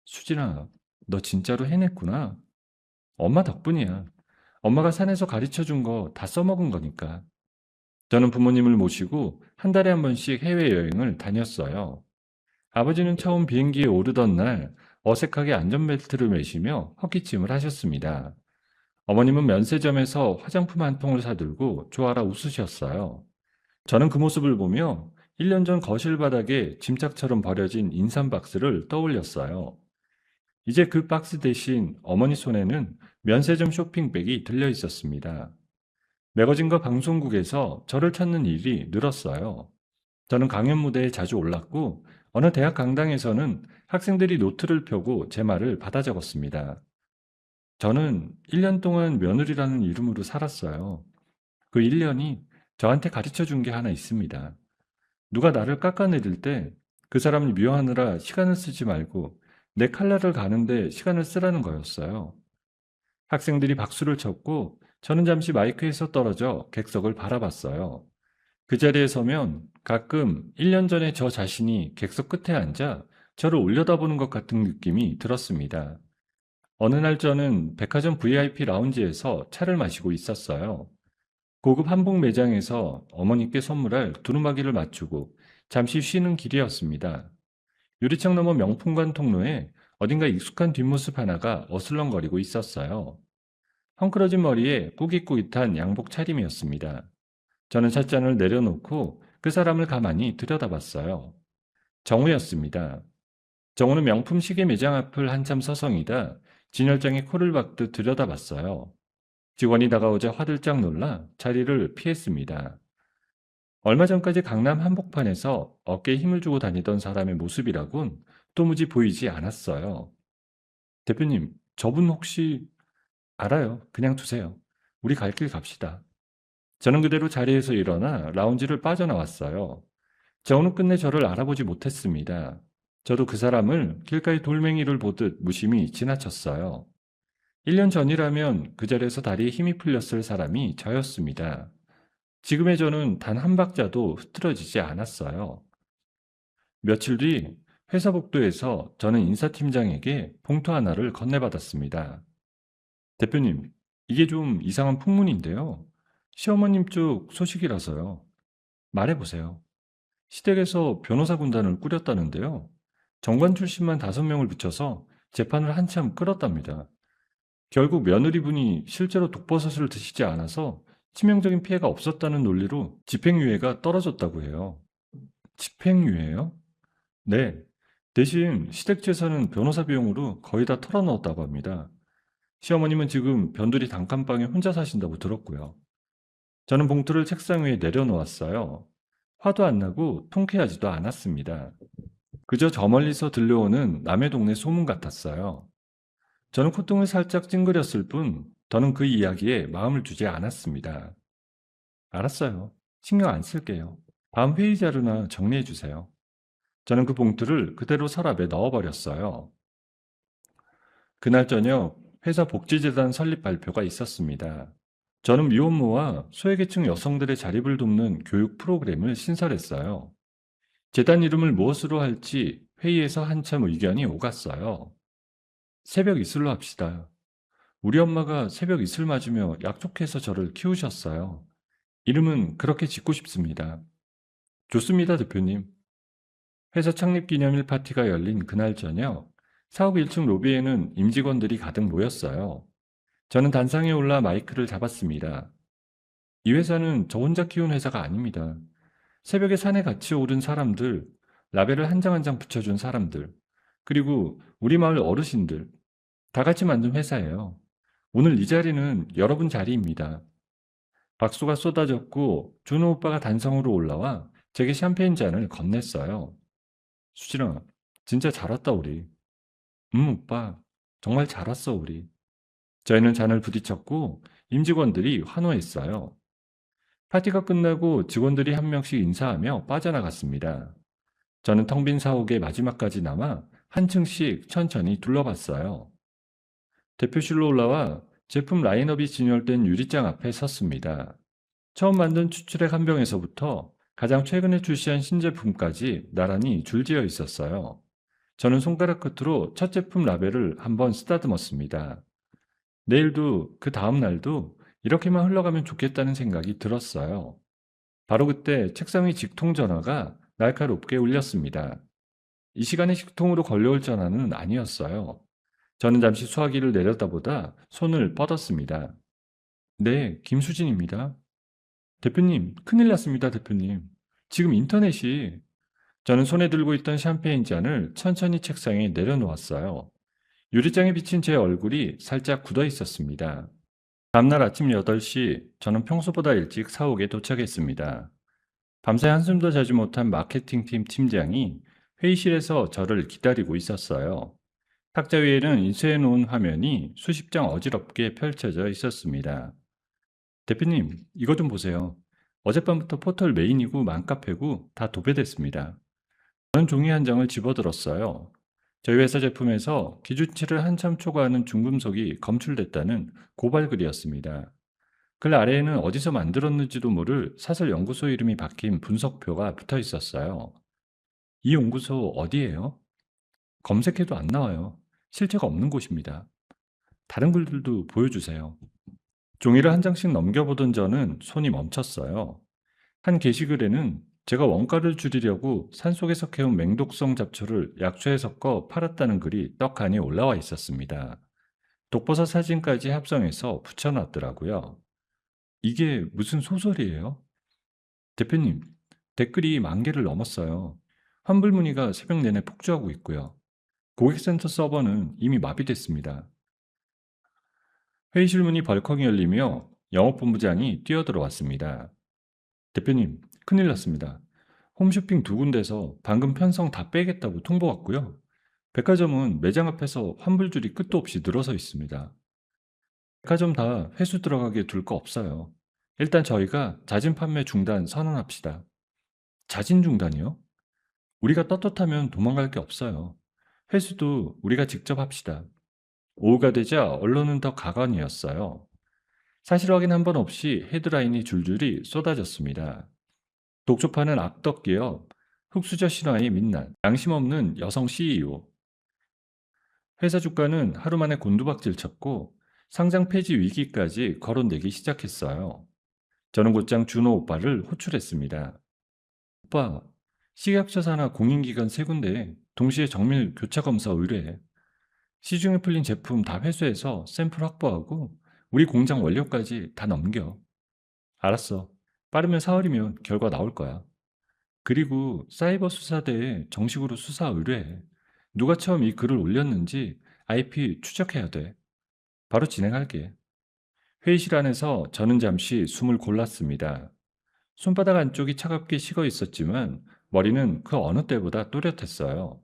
수진아, 너 진짜로 해냈구나. 엄마 덕분이야. 엄마가 산에서 가르쳐 준 거 다 써먹은 거니까. 저는 부모님을 모시고 한 달에 한 번씩 해외여행을 다녔어요. 아버지는 처음 비행기에 오르던 날 어색하게 안전벨트를 매시며 헛기침을 하셨습니다. 어머님은 면세점에서 화장품 한 통을 사들고 좋아라 웃으셨어요. 저는 그 모습을 보며 1년 전 거실 바닥에 짐짝처럼 버려진 인삼 박스를 떠올렸어요. 이제 그 박스 대신 어머니 손에는 면세점 쇼핑백이 들려 있었습니다. 매거진과 방송국에서 저를 찾는 일이 늘었어요. 저는 강연 무대에 자주 올랐고 어느 대학 강당에서는 학생들이 노트를 펴고 제 말을 받아 적었습니다. 저는 1년 동안 며느리라는 이름으로 살았어요. 그 1년이 저한테 가르쳐 준 게 하나 있습니다. 누가 나를 깎아내릴 때 그 사람을 미워하느라 시간을 쓰지 말고 내 칼날을 가는데 시간을 쓰라는 거였어요. 학생들이 박수를 쳤고 저는 잠시 마이크에서 떨어져 객석을 바라봤어요. 그 자리에 서면 가끔 1년 전에 저 자신이 객석 끝에 앉아 저를 올려다보는 것 같은 느낌이 들었습니다. 어느 날 저는 백화점 VIP 라운지에서 차를 마시고 있었어요. 고급 한복 매장에서 어머니께 선물할 두루마기를 맞추고 잠시 쉬는 길이었습니다. 유리창 너머 명품관 통로에 어딘가 익숙한 뒷모습 하나가 어슬렁거리고 있었어요. 헝클어진 머리에 꾸깃꾸깃한 양복 차림이었습니다. 저는 찻잔을 내려놓고 그 사람을 가만히 들여다봤어요. 정우였습니다. 정우는 명품 시계 매장 앞을 한참 서성이다 진열장에 코를 박듯 들여다봤어요. 직원이 다가오자 화들짝 놀라 자리를 피했습니다. 얼마 전까지 강남 한복판에서 어깨에 힘을 주고 다니던 사람의 모습이라곤 도무지 보이지 않았어요. 대표님, 저분 혹시 알아요. 그냥 두세요. 우리 갈 길 갑시다. 저는 그대로 자리에서 일어나 라운지를 빠져나왔어요. 정우는 끝내 저를 알아보지 못했습니다. 저도 그 사람을 길가의 돌멩이를 보듯 무심히 지나쳤어요. 1년 전이라면 그 자리에서 다리에 힘이 풀렸을 사람이 저였습니다. 지금의 저는 단 한 박자도 흐트러지지 않았어요. 며칠 뒤 회사 복도에서 저는 인사팀장에게 봉투 하나를 건네받았습니다. 대표님, 이게 좀 이상한 풍문인데요. 시어머님 쪽 소식이라서요. 말해보세요. 시댁에서 변호사 군단을 꾸렸다는데요. 정관 출신만 5명을 붙여서 재판을 한참 끌었답니다. 결국 며느리분이 실제로 독버섯을 드시지 않아서 치명적인 피해가 없었다는 논리로 집행유예가 떨어졌다고 해요. 집행유예요? 네. 대신 시댁 재산은 변호사 비용으로 거의 다 털어넣었다고 합니다. 시어머님은 지금 변두리 단칸방에 혼자 사신다고 들었고요. 저는 봉투를 책상 위에 내려놓았어요. 화도 안 나고 통쾌하지도 않았습니다. 그저 저 멀리서 들려오는 남의 동네 소문 같았어요. 저는 콧등을 살짝 찡그렸을 뿐 더는 그 이야기에 마음을 두지 않았습니다. 알았어요. 신경 안 쓸게요. 다음 회의 자료나 정리해 주세요. 저는 그 봉투를 그대로 서랍에 넣어버렸어요. 그날 저녁 회사 복지재단 설립 발표가 있었습니다. 저는 미혼모와 소외계층 여성들의 자립을 돕는 교육 프로그램을 신설했어요. 재단 이름을 무엇으로 할지 회의에서 한참 의견이 오갔어요. 새벽 이슬로 합시다. 우리 엄마가 새벽 이슬 맞으며 약속해서 저를 키우셨어요. 이름은 그렇게 짓고 싶습니다. 좋습니다, 대표님. 회사 창립 기념일 파티가 열린 그날 저녁, 사옥 1층 로비에는 임직원들이 가득 모였어요. 저는 단상에 올라 마이크를 잡았습니다. 이 회사는 저 혼자 키운 회사가 아닙니다. 새벽에 산에 같이 오른 사람들, 라벨을 한 장 한 장 붙여준 사람들, 그리고 우리 마을 어르신들, 다 같이 만든 회사예요. 오늘 이 자리는 여러분 자리입니다. 박수가 쏟아졌고 준호 오빠가 단성으로 올라와 제게 샴페인 잔을 건넸어요. 수진아, 진짜 잘 왔다 우리. 오빠. 정말 잘 왔어, 우리. 저희는 잔을 부딪혔고 임직원들이 환호했어요. 파티가 끝나고 직원들이 한 명씩 인사하며 빠져나갔습니다. 저는 텅 빈 사옥의 마지막까지 남아 한 층씩 천천히 둘러봤어요. 대표실로 올라와 제품 라인업이 진열된 유리장 앞에 섰습니다. 처음 만든 추출액 한 병에서부터 가장 최근에 출시한 신제품까지 나란히 줄지어 있었어요. 저는 손가락 끝으로 첫 제품 라벨을 한번 쓰다듬었습니다. 내일도 그 다음 날도 이렇게만 흘러가면 좋겠다는 생각이 들었어요. 바로 그때 책상 위 직통 전화가 날카롭게 울렸습니다. 이 시간에 직통으로 걸려올 전화는 아니었어요. 저는 잠시 수화기를 내렸다보다 손을 뻗었습니다. 네, 김수진입니다. 대표님, 큰일 났습니다, 대표님. 지금 인터넷이... 저는 손에 들고 있던 샴페인 잔을 천천히 책상에 내려놓았어요. 유리장에 비친 제 얼굴이 살짝 굳어 있었습니다. 다음날 아침 8시, 저는 평소보다 일찍 사옥에 도착했습니다. 밤새 한숨도 자지 못한 마케팅팀 팀장이 회의실에서 저를 기다리고 있었어요. 탁자 위에는 인쇄해 놓은 화면이 수십 장 어지럽게 펼쳐져 있었습니다. 대표님, 이거 좀 보세요. 어젯밤부터 포털 메인이고 맘카페고 다 도배됐습니다. 저는 종이 한 장을 집어들었어요. 저희 회사 제품에서 기준치를 한참 초과하는 중금속이 검출됐다는 고발글이었습니다. 글 아래에는 어디서 만들었는지도 모를 사설 연구소 이름이 박힌 분석표가 붙어 있었어요. 이 연구소 어디예요? 검색해도 안 나와요. 실체가 없는 곳입니다. 다른 글들도 보여주세요. 종이를 한 장씩 넘겨보던 저는 손이 멈췄어요. 한 게시글에는 제가 원가를 줄이려고 산속에서 캐온 맹독성 잡초를 약초에 섞어 팔았다는 글이 떡하니 올라와 있었습니다. 독버섯 사진까지 합성해서 붙여놨더라고요. 이게 무슨 소설이에요? 대표님, 댓글이 10,000개를 넘었어요. 환불 문의가 새벽 내내 폭주하고 있고요. 고객센터 서버는 이미 마비됐습니다. 회의실 문이 벌컥 열리며 영업본부장이 뛰어들어왔습니다. 대표님, 큰일 났습니다. 홈쇼핑 2군데서 방금 편성 다 빼겠다고 통보 왔고요. 백화점은 매장 앞에서 환불줄이 끝도 없이 늘어서 있습니다. 백화점 다 회수 들어가게 둘 거 없어요. 일단 저희가 자진 판매 중단 선언합시다. 자진 중단이요? 우리가 떳떳하면 도망갈 게 없어요. 회수도 우리가 직접 합시다. 오후가 되자 언론은 더 가관이었어요. 사실 확인 한 번 없이 헤드라인이 줄줄이 쏟아졌습니다. 독촉하는 악덕 기업, 흑수저 신화의 민낯, 양심 없는 여성 CEO. 회사 주가는 하루 만에 곤두박질 쳤고 상장 폐지 위기까지 거론되기 시작했어요. 저는 곧장 준호 오빠를 호출했습니다. 오빠, 식약처 산하 공인기관 3군데 동시에 정밀 교차 검사 의뢰해. 시중에 풀린 제품 다 회수해서 샘플 확보하고 우리 공장 원료까지 다 넘겨. 알았어. 빠르면 4월이면 결과 나올 거야. 그리고 사이버 수사대에 정식으로 수사 의뢰해. 누가 처음 이 글을 올렸는지 IP 추적해야 돼. 바로 진행할게. 회의실 안에서 저는 잠시 숨을 골랐습니다. 손바닥 안쪽이 차갑게 식어 있었지만 머리는 그 어느 때보다 또렷했어요.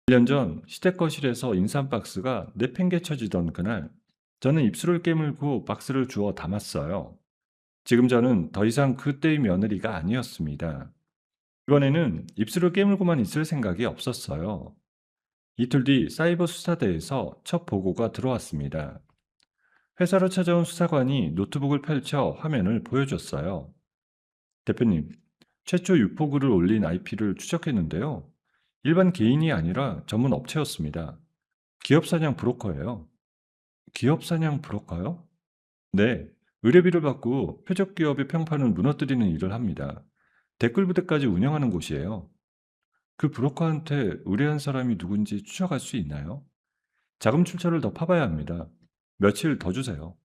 1년 전 시댁 거실에서 인삼 박스가 내팽개쳐지던 그날, 저는 입술을 깨물고 박스를 주워 담았어요. 지금 저는 더 이상 그때의 며느리가 아니었습니다. 이번에는 입술을 깨물고만 있을 생각이 없었어요. 이틀 뒤 사이버 수사대에서 첫 보고가 들어왔습니다. 회사로 찾아온 수사관이 노트북을 펼쳐 화면을 보여줬어요. 대표님, 최초 유포글을 올린 IP를 추적했는데요. 일반 개인이 아니라 전문 업체였습니다. 기업사냥 브로커예요. 기업사냥 브로커요? 네, 의뢰비를 받고 표적 기업의 평판을 무너뜨리는 일을 합니다. 댓글 부대까지 운영하는 곳이에요. 그 브로커한테 의뢰한 사람이 누군지 추적할 수 있나요? 자금 출처를 더 파봐야 합니다. 며칠 더 주세요.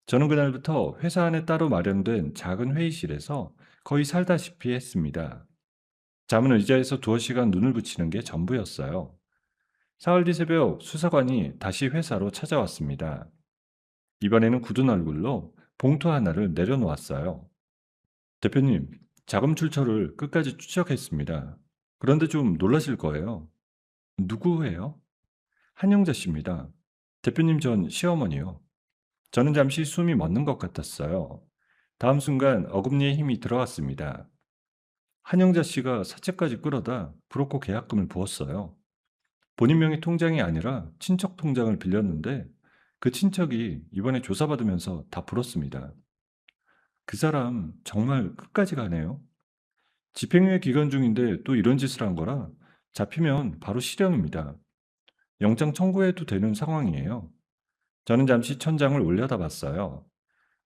저는 그날부터 회사 안에 따로 마련된 작은 회의실에서 거의 살다시피 했습니다. 잠은 의자에서 두어 시간 눈을 붙이는 게 전부였어요. 4월 뒤 새벽 수사관이 다시 회사로 찾아왔습니다. 이번에는 굳은 얼굴로 봉투 하나를 내려놓았어요. 대표님, 자금 출처를 끝까지 추적했습니다. 그런데 좀 놀라실 거예요. 누구예요? 한영자 씨입니다. 대표님 전 시어머니요. 저는 잠시 숨이 멎는 것 같았어요. 다음 순간 어금니에 힘이 들어갔습니다. 한영자 씨가 사채까지 끌어다 브로커 계약금을 부었어요. 본인 명의 통장이 아니라 친척 통장을 빌렸는데 그 친척이 이번에 조사받으면서 다 불었습니다. 그 사람 정말 끝까지 가네요. 집행유예 기간 중인데 또 이런 짓을 한 거라 잡히면 바로 실형입니다. 영장 청구해도 되는 상황이에요. 저는 잠시 천장을 올려다봤어요.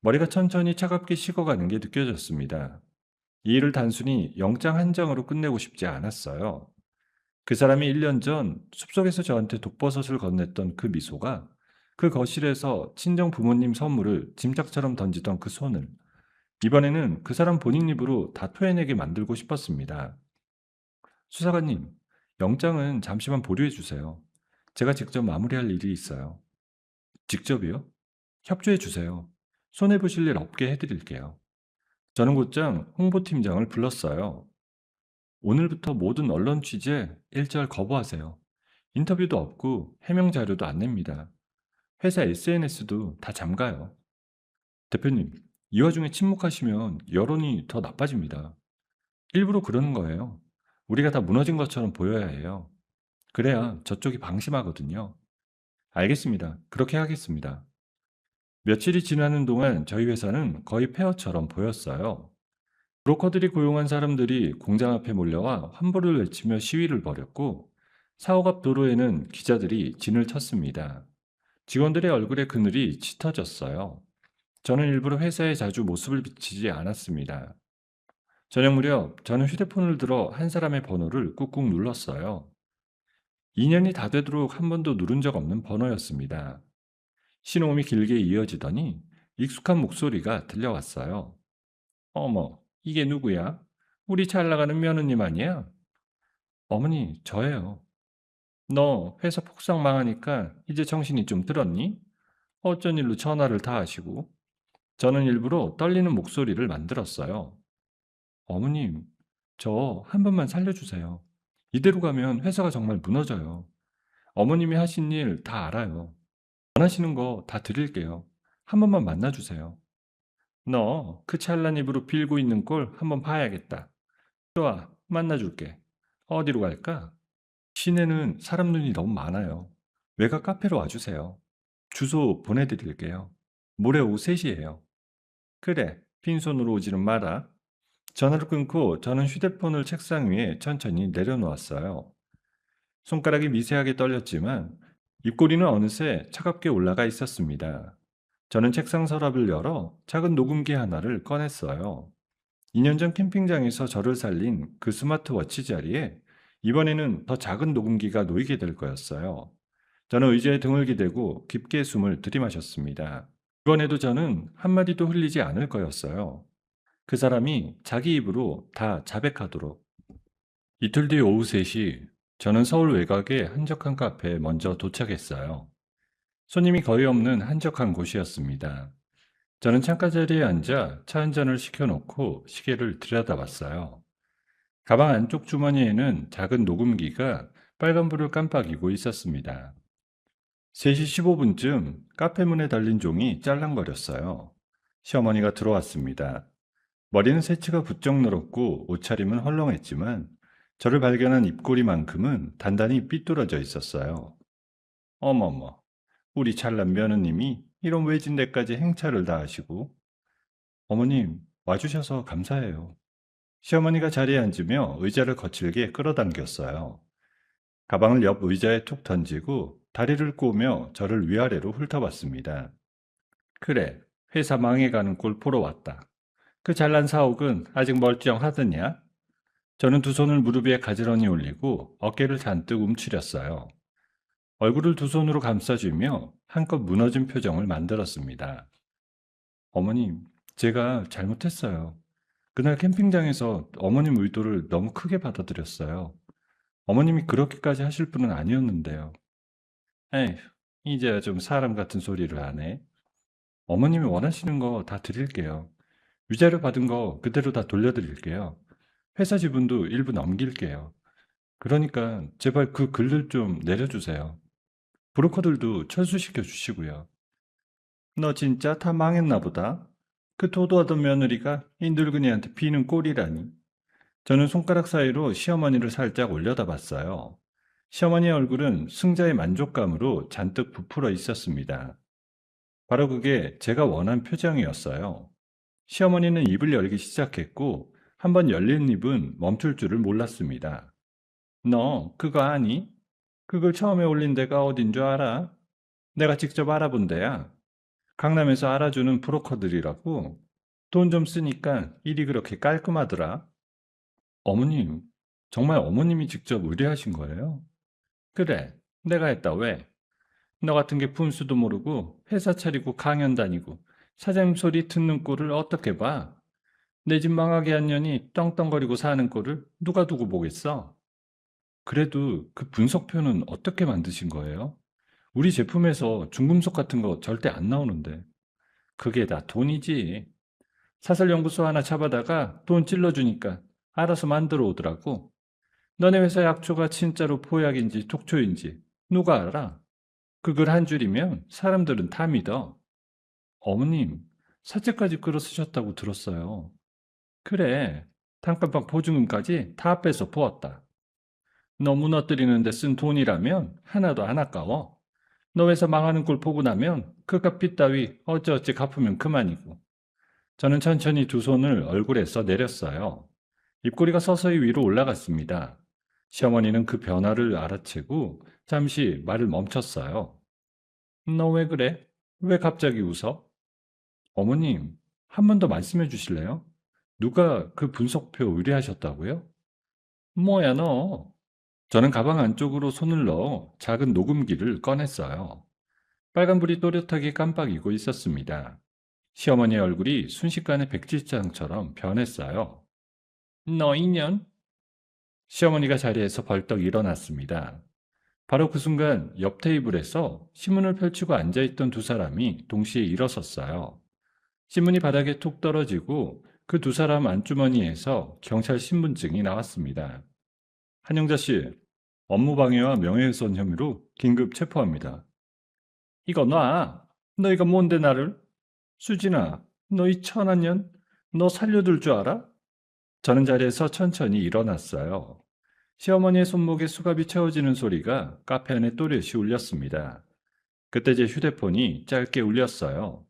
머리가 천천히 차갑게 식어가는 게 느껴졌습니다. 이 일을 단순히 영장 한 장으로 끝내고 싶지 않았어요. 그 사람이 1년 전 숲속에서 저한테 독버섯을 건넸던 그 미소가, 그 거실에서 친정 부모님 선물을 짐짝처럼 던지던 그 손을, 이번에는 그 사람 본인 입으로 다 토해내게 만들고 싶었습니다. 수사관님, 영장은 잠시만 보류해 주세요. 제가 직접 마무리할 일이 있어요. 직접이요? 협조해 주세요. 손해보실 일 없게 해드릴게요. 저는 곧장 홍보팀장을 불렀어요. 오늘부터 모든 언론 취재 일절 거부하세요. 인터뷰도 없고 해명 자료도 안 냅니다. 회사 SNS도 다 잠가요. 대표님, 이 와중에 침묵하시면 여론이 더 나빠집니다. 일부러 그러는 거예요. 우리가 다 무너진 것처럼 보여야 해요. 그래야 저쪽이 방심하거든요. 알겠습니다. 그렇게 하겠습니다. 며칠이 지나는 동안 저희 회사는 거의 폐허처럼 보였어요. 브로커들이 고용한 사람들이 공장 앞에 몰려와 환불을 외치며 시위를 벌였고, 사옥 앞 도로에는 기자들이 진을 쳤습니다. 직원들의 얼굴에 그늘이 짙어졌어요. 저는 일부러 회사에 자주 모습을 비치지 않았습니다. 저녁 무렵 저는 휴대폰을 들어 한 사람의 번호를 꾹꾹 눌렀어요. 2년이 다 되도록 한 번도 누른 적 없는 번호였습니다. 신호음이 길게 이어지더니 익숙한 목소리가 들려왔어요. 어머, 이게 누구야? 우리 잘 나가는 며느님 아니야? 어머니, 저예요. 너 회사 폭삭 망하니까 이제 정신이 좀 들었니? 어쩐 일로 전화를 다 하시고? 저는 일부러 떨리는 목소리를 만들었어요. 어머님, 저 한 번만 살려주세요. 이대로 가면 회사가 정말 무너져요. 어머님이 하신 일 다 알아요. 원하시는 거 다 드릴게요. 한 번만 만나주세요. 너 그 찰난 입으로 빌고 있는 꼴 한번 봐야겠다. 좋아, 만나줄게. 어디로 갈까? 시내는 사람 눈이 너무 많아요. 외곽 카페로 와주세요. 주소 보내드릴게요. 모레 오후 3시에요. 그래, 빈손으로 오지는 마라. 전화를 끊고 저는 휴대폰을 책상 위에 천천히 내려놓았어요. 손가락이 미세하게 떨렸지만 입꼬리는 어느새 차갑게 올라가 있었습니다. 저는 책상 서랍을 열어 작은 녹음기 하나를 꺼냈어요. 2년 전 캠핑장에서 저를 살린 그 스마트워치 자리에 이번에는 더 작은 녹음기가 놓이게 될 거였어요. 저는 의자에 등을 기대고 깊게 숨을 들이마셨습니다. 이번에도 저는 한마디도 흘리지 않을 거였어요. 그 사람이 자기 입으로 다 자백하도록. 이틀 뒤 오후 3시, 저는 서울 외곽의 한적한 카페에 먼저 도착했어요. 손님이 거의 없는 한적한 곳이었습니다. 저는 창가 자리에 앉아 차 한 잔을 시켜놓고 시계를 들여다봤어요. 가방 안쪽 주머니에는 작은 녹음기가 빨간불을 깜빡이고 있었습니다. 3시 15분쯤 카페 문에 달린 종이 짤랑거렸어요. 시어머니가 들어왔습니다. 머리는 새치가 부쩍 늘었고 옷차림은 헐렁했지만 저를 발견한 입꼬리만큼은 단단히 삐뚤어져 있었어요. 어머머, 우리 잘난 며느님이 이런 외진 데까지 행차를 다 하시고. 어머님, 와주셔서 감사해요. 시어머니가 자리에 앉으며 의자를 거칠게 끌어당겼어요. 가방을 옆 의자에 툭 던지고 다리를 꼬며 저를 위아래로 훑어봤습니다. 그래, 회사 망해가는 꼴 보러 왔다. 그 잘난 사옥은 아직 멀쩡하더냐? 저는 두 손을 무릎 위에 가지런히 올리고 어깨를 잔뜩 움츠렸어요. 얼굴을 두 손으로 감싸주며 한껏 무너진 표정을 만들었습니다. 어머님, 제가 잘못했어요. 그날 캠핑장에서 어머님 의도를 너무 크게 받아들였어요. 어머님이 그렇게까지 하실 분은 아니었는데요. 에휴, 이제야 좀 사람 같은 소리를 하네. 어머님이 원하시는 거 다 드릴게요. 위자료 받은 거 그대로 다 돌려드릴게요. 회사 지분도 일부 넘길게요. 그러니까 제발 그 글을 좀 내려주세요. 브로커들도 철수시켜 주시고요. 너 진짜 다 망했나 보다. 그 도도하던 며느리가 이 늙은이한테 비는 꼴이라니. 저는 손가락 사이로 시어머니를 살짝 올려다봤어요. 시어머니의 얼굴은 승자의 만족감으로 잔뜩 부풀어 있었습니다. 바로 그게 제가 원한 표정이었어요. 시어머니는 입을 열기 시작했고, 한번 열린 입은 멈출 줄을 몰랐습니다. 너 그거 아니? 그걸 처음에 올린 데가 어딘 줄 알아? 내가 직접 알아본 데야. 강남에서 알아주는 브로커들이라고. 돈 좀 쓰니까 일이 그렇게 깔끔하더라. 어머님, 정말 어머님이 직접 의뢰하신 거예요? 그래, 내가 했다, 왜? 너 같은 게 분수도 모르고 회사 차리고 강연 다니고 사장님 소리 듣는 꼴을 어떻게 봐? 내 집 망하게 한 년이 떵떵거리고 사는 꼴을 누가 두고 보겠어? 그래도 그 분석표는 어떻게 만드신 거예요? 우리 제품에서 중금속 같은 거 절대 안 나오는데. 그게 다 돈이지. 사설연구소 하나 잡아다가 돈 찔러주니까 알아서 만들어 오더라고. 너네 회사 약초가 진짜로 보약인지 독초인지 누가 알아? 그걸 한 줄이면 사람들은 다 믿어. 어머님, 사채까지 끌어 쓰셨다고 들었어요. 그래, 단칸방 보증금까지 다 빼서 부었다. 너 무너뜨리는데 쓴 돈이라면 하나도 안 아까워. 너 회사 망하는 꼴 보고 나면 그깟 빚 따위 어찌어찌 갚으면 그만이고. 저는 천천히 두 손을 얼굴에 써 내렸어요. 입꼬리가 서서히 위로 올라갔습니다. 시어머니는 그 변화를 알아채고 잠시 말을 멈췄어요. 너 왜 그래? 왜 갑자기 웃어? 어머님, 한 번 더 말씀해 주실래요? 누가 그 분석표 의뢰하셨다고요? 뭐야, 너? 저는 가방 안쪽으로 손을 넣어 작은 녹음기를 꺼냈어요. 빨간불이 또렷하게 깜빡이고 있었습니다. 시어머니의 얼굴이 순식간에 백지장처럼 변했어요. 너 인연? 시어머니가 자리에서 벌떡 일어났습니다. 바로 그 순간 옆 테이블에서 신문을 펼치고 앉아있던 두 사람이 동시에 일어섰어요. 신문이 바닥에 툭 떨어지고 그 두 사람 안주머니에서 경찰 신분증이 나왔습니다. 한영자 씨, 업무방해와 명예훼손 혐의로 긴급 체포합니다. 이거 놔. 너희가 뭔데 나를? 수진아, 너 이 천한 년? 너 살려둘 줄 알아? 저는 자리에서 천천히 일어났어요. 시어머니의 손목에 수갑이 채워지는 소리가 카페 안에 또렷이 울렸습니다. 그때 제 휴대폰이 짧게 울렸어요.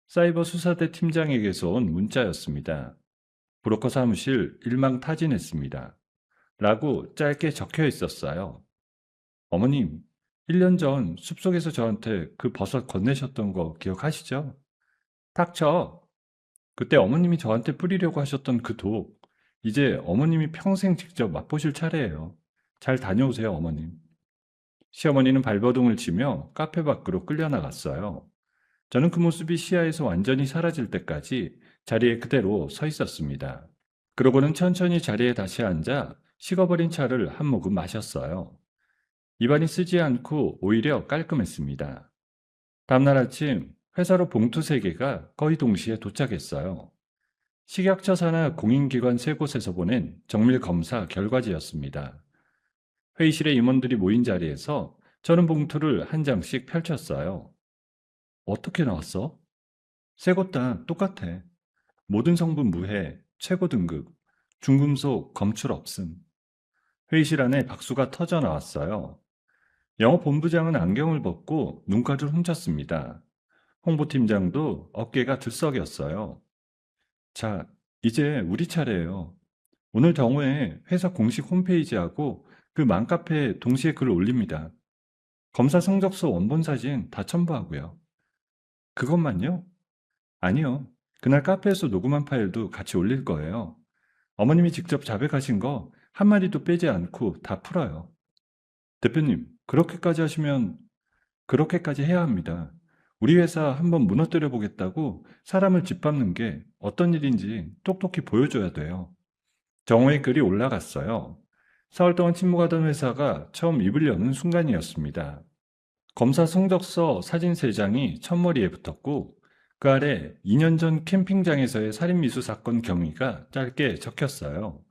사이버 수사대 팀장에게서 온 문자였습니다. 브로커 사무실 일망타진했습니다. 라고 짧게 적혀 있었어요. 어머님, 1년 전 숲속에서 저한테 그 버섯 건네셨던 거 기억하시죠? 닥쳐. 그때 어머님이 저한테 뿌리려고 하셨던 그 독, 이제 어머님이 평생 직접 맛보실 차례예요. 잘 다녀오세요, 어머님. 시어머니는 발버둥을 치며 카페 밖으로 끌려나갔어요. 저는 그 모습이 시야에서 완전히 사라질 때까지 자리에 그대로 서 있었습니다. 그러고는 천천히 자리에 다시 앉아 식어버린 차를 한 모금 마셨어요. 입안이 쓰지 않고 오히려 깔끔했습니다. 다음날 아침 회사로 봉투 3개가 거의 동시에 도착했어요. 식약처 산하 공인기관 3곳에서 보낸 정밀 검사 결과지였습니다. 회의실에 임원들이 모인 자리에서 저는 봉투를 한 장씩 펼쳤어요. 어떻게 나왔어? 3곳 다 똑같아. 모든 성분 무해, 최고 등급, 중금속 검출 없음. 회의실 안에 박수가 터져 나왔어요. 영업본부장은 안경을 벗고 눈가를 훔쳤습니다. 홍보팀장도 어깨가 들썩였어요. 자, 이제 우리 차례예요. 오늘 정오에 회사 공식 홈페이지하고 그 맘카페에 동시에 글을 올립니다. 검사 성적서 원본 사진 다 첨부하고요. 그것만요? 아니요. 그날 카페에서 녹음한 파일도 같이 올릴 거예요. 어머님이 직접 자백하신 거 한마디도 빼지 않고 다 풀어요. 대표님, 그렇게까지 하시면 그렇게까지 해야 합니다. 우리 회사 한번 무너뜨려 보겠다고 사람을 짓밟는 게 어떤 일인지 똑똑히 보여줘야 돼요. 정오의 글이 올라갔어요. 4월 동안 침묵하던 회사가 처음 입을 여는 순간이었습니다. 검사 성적서 사진 3장이 첫머리에 붙었고 그 아래 2년 전 캠핑장에서의 살인미수 사건 경위가 짧게 적혔어요.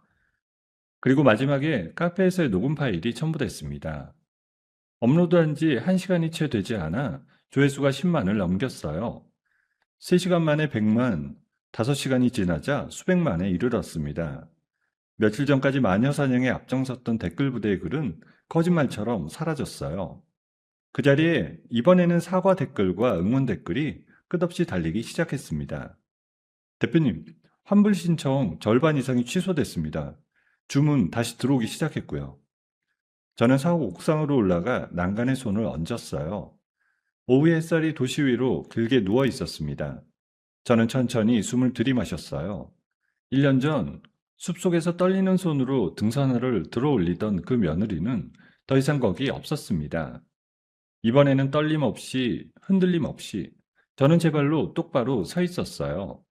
그리고 마지막에 카페에서의 녹음 파일이 첨부됐습니다. 업로드한 지 1시간이 채 되지 않아 조회수가 10만을 넘겼어요. 3시간 만에 100만, 5시간이 지나자 수백만에 이르렀습니다. 며칠 전까지 마녀 사냥에 앞장섰던 댓글 부대의 글은 거짓말처럼 사라졌어요. 그 자리에 이번에는 사과 댓글과 응원 댓글이 끝없이 달리기 시작했습니다. 대표님, 환불 신청 절반 이상이 취소됐습니다. 주문 다시 들어오기 시작했고요. 저는 사옥 옥상으로 올라가 난간에 손을 얹었어요. 오후 햇살이 도시 위로 길게 누워 있었습니다. 저는 천천히 숨을 들이마셨어요. 1년 전 숲속에서 떨리는 손으로 등산화를 들어 올리던 그 며느리는 더 이상 거기 없었습니다. 이번에는 떨림 없이 흔들림 없이 저는 제 발로 똑바로 서 있었어요.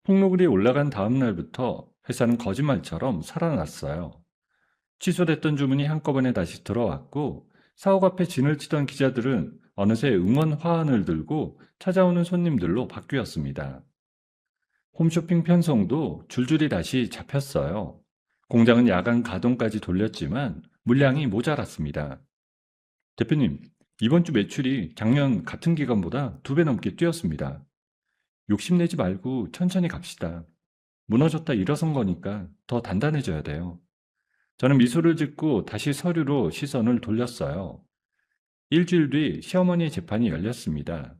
폭로글이 올라간 다음 날부터 회사는 거짓말처럼 살아났어요. 취소됐던 주문이 한꺼번에 다시 들어왔고 사옥 앞에 진을 치던 기자들은 어느새 응원 화환을 들고 찾아오는 손님들로 바뀌었습니다. 홈쇼핑 편성도 줄줄이 다시 잡혔어요. 공장은 야간 가동까지 돌렸지만 물량이 모자랐습니다. 대표님, 이번 주 매출이 작년 같은 기간보다 2배 넘게 뛰었습니다. 욕심내지 말고 천천히 갑시다. 무너졌다 일어선 거니까 더 단단해져야 돼요. 저는 미소를 짓고 다시 서류로 시선을 돌렸어요. 일주일 뒤 시어머니의 재판이 열렸습니다.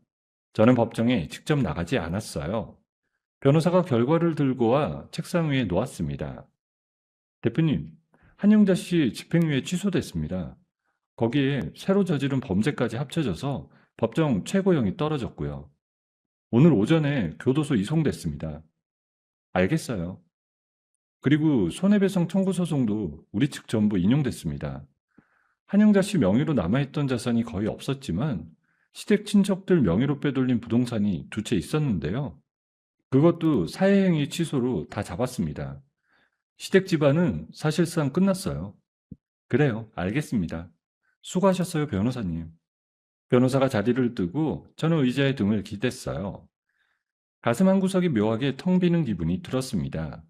저는 법정에 직접 나가지 않았어요. 변호사가 결과를 들고 와 책상 위에 놓았습니다. 대표님, 한영자 씨 집행유예 취소됐습니다. 거기에 새로 저지른 범죄까지 합쳐져서 법정 최고형이 떨어졌고요. 오늘 오전에 교도소 이송됐습니다. 알겠어요. 그리고 손해배상 청구 소송도 우리 측 전부 인용됐습니다. 한영자 씨 명의로 남아있던 자산이 거의 없었지만 시댁 친척들 명의로 빼돌린 부동산이 2채 있었는데요. 그것도 사회행위 취소로 다 잡았습니다. 시댁 집안은 사실상 끝났어요. 그래요. 알겠습니다. 수고하셨어요, 변호사님. 변호사가 자리를 뜨고 저는 의자에 등을 기댔어요. 가슴 한구석이 묘하게 텅 비는 기분이 들었습니다.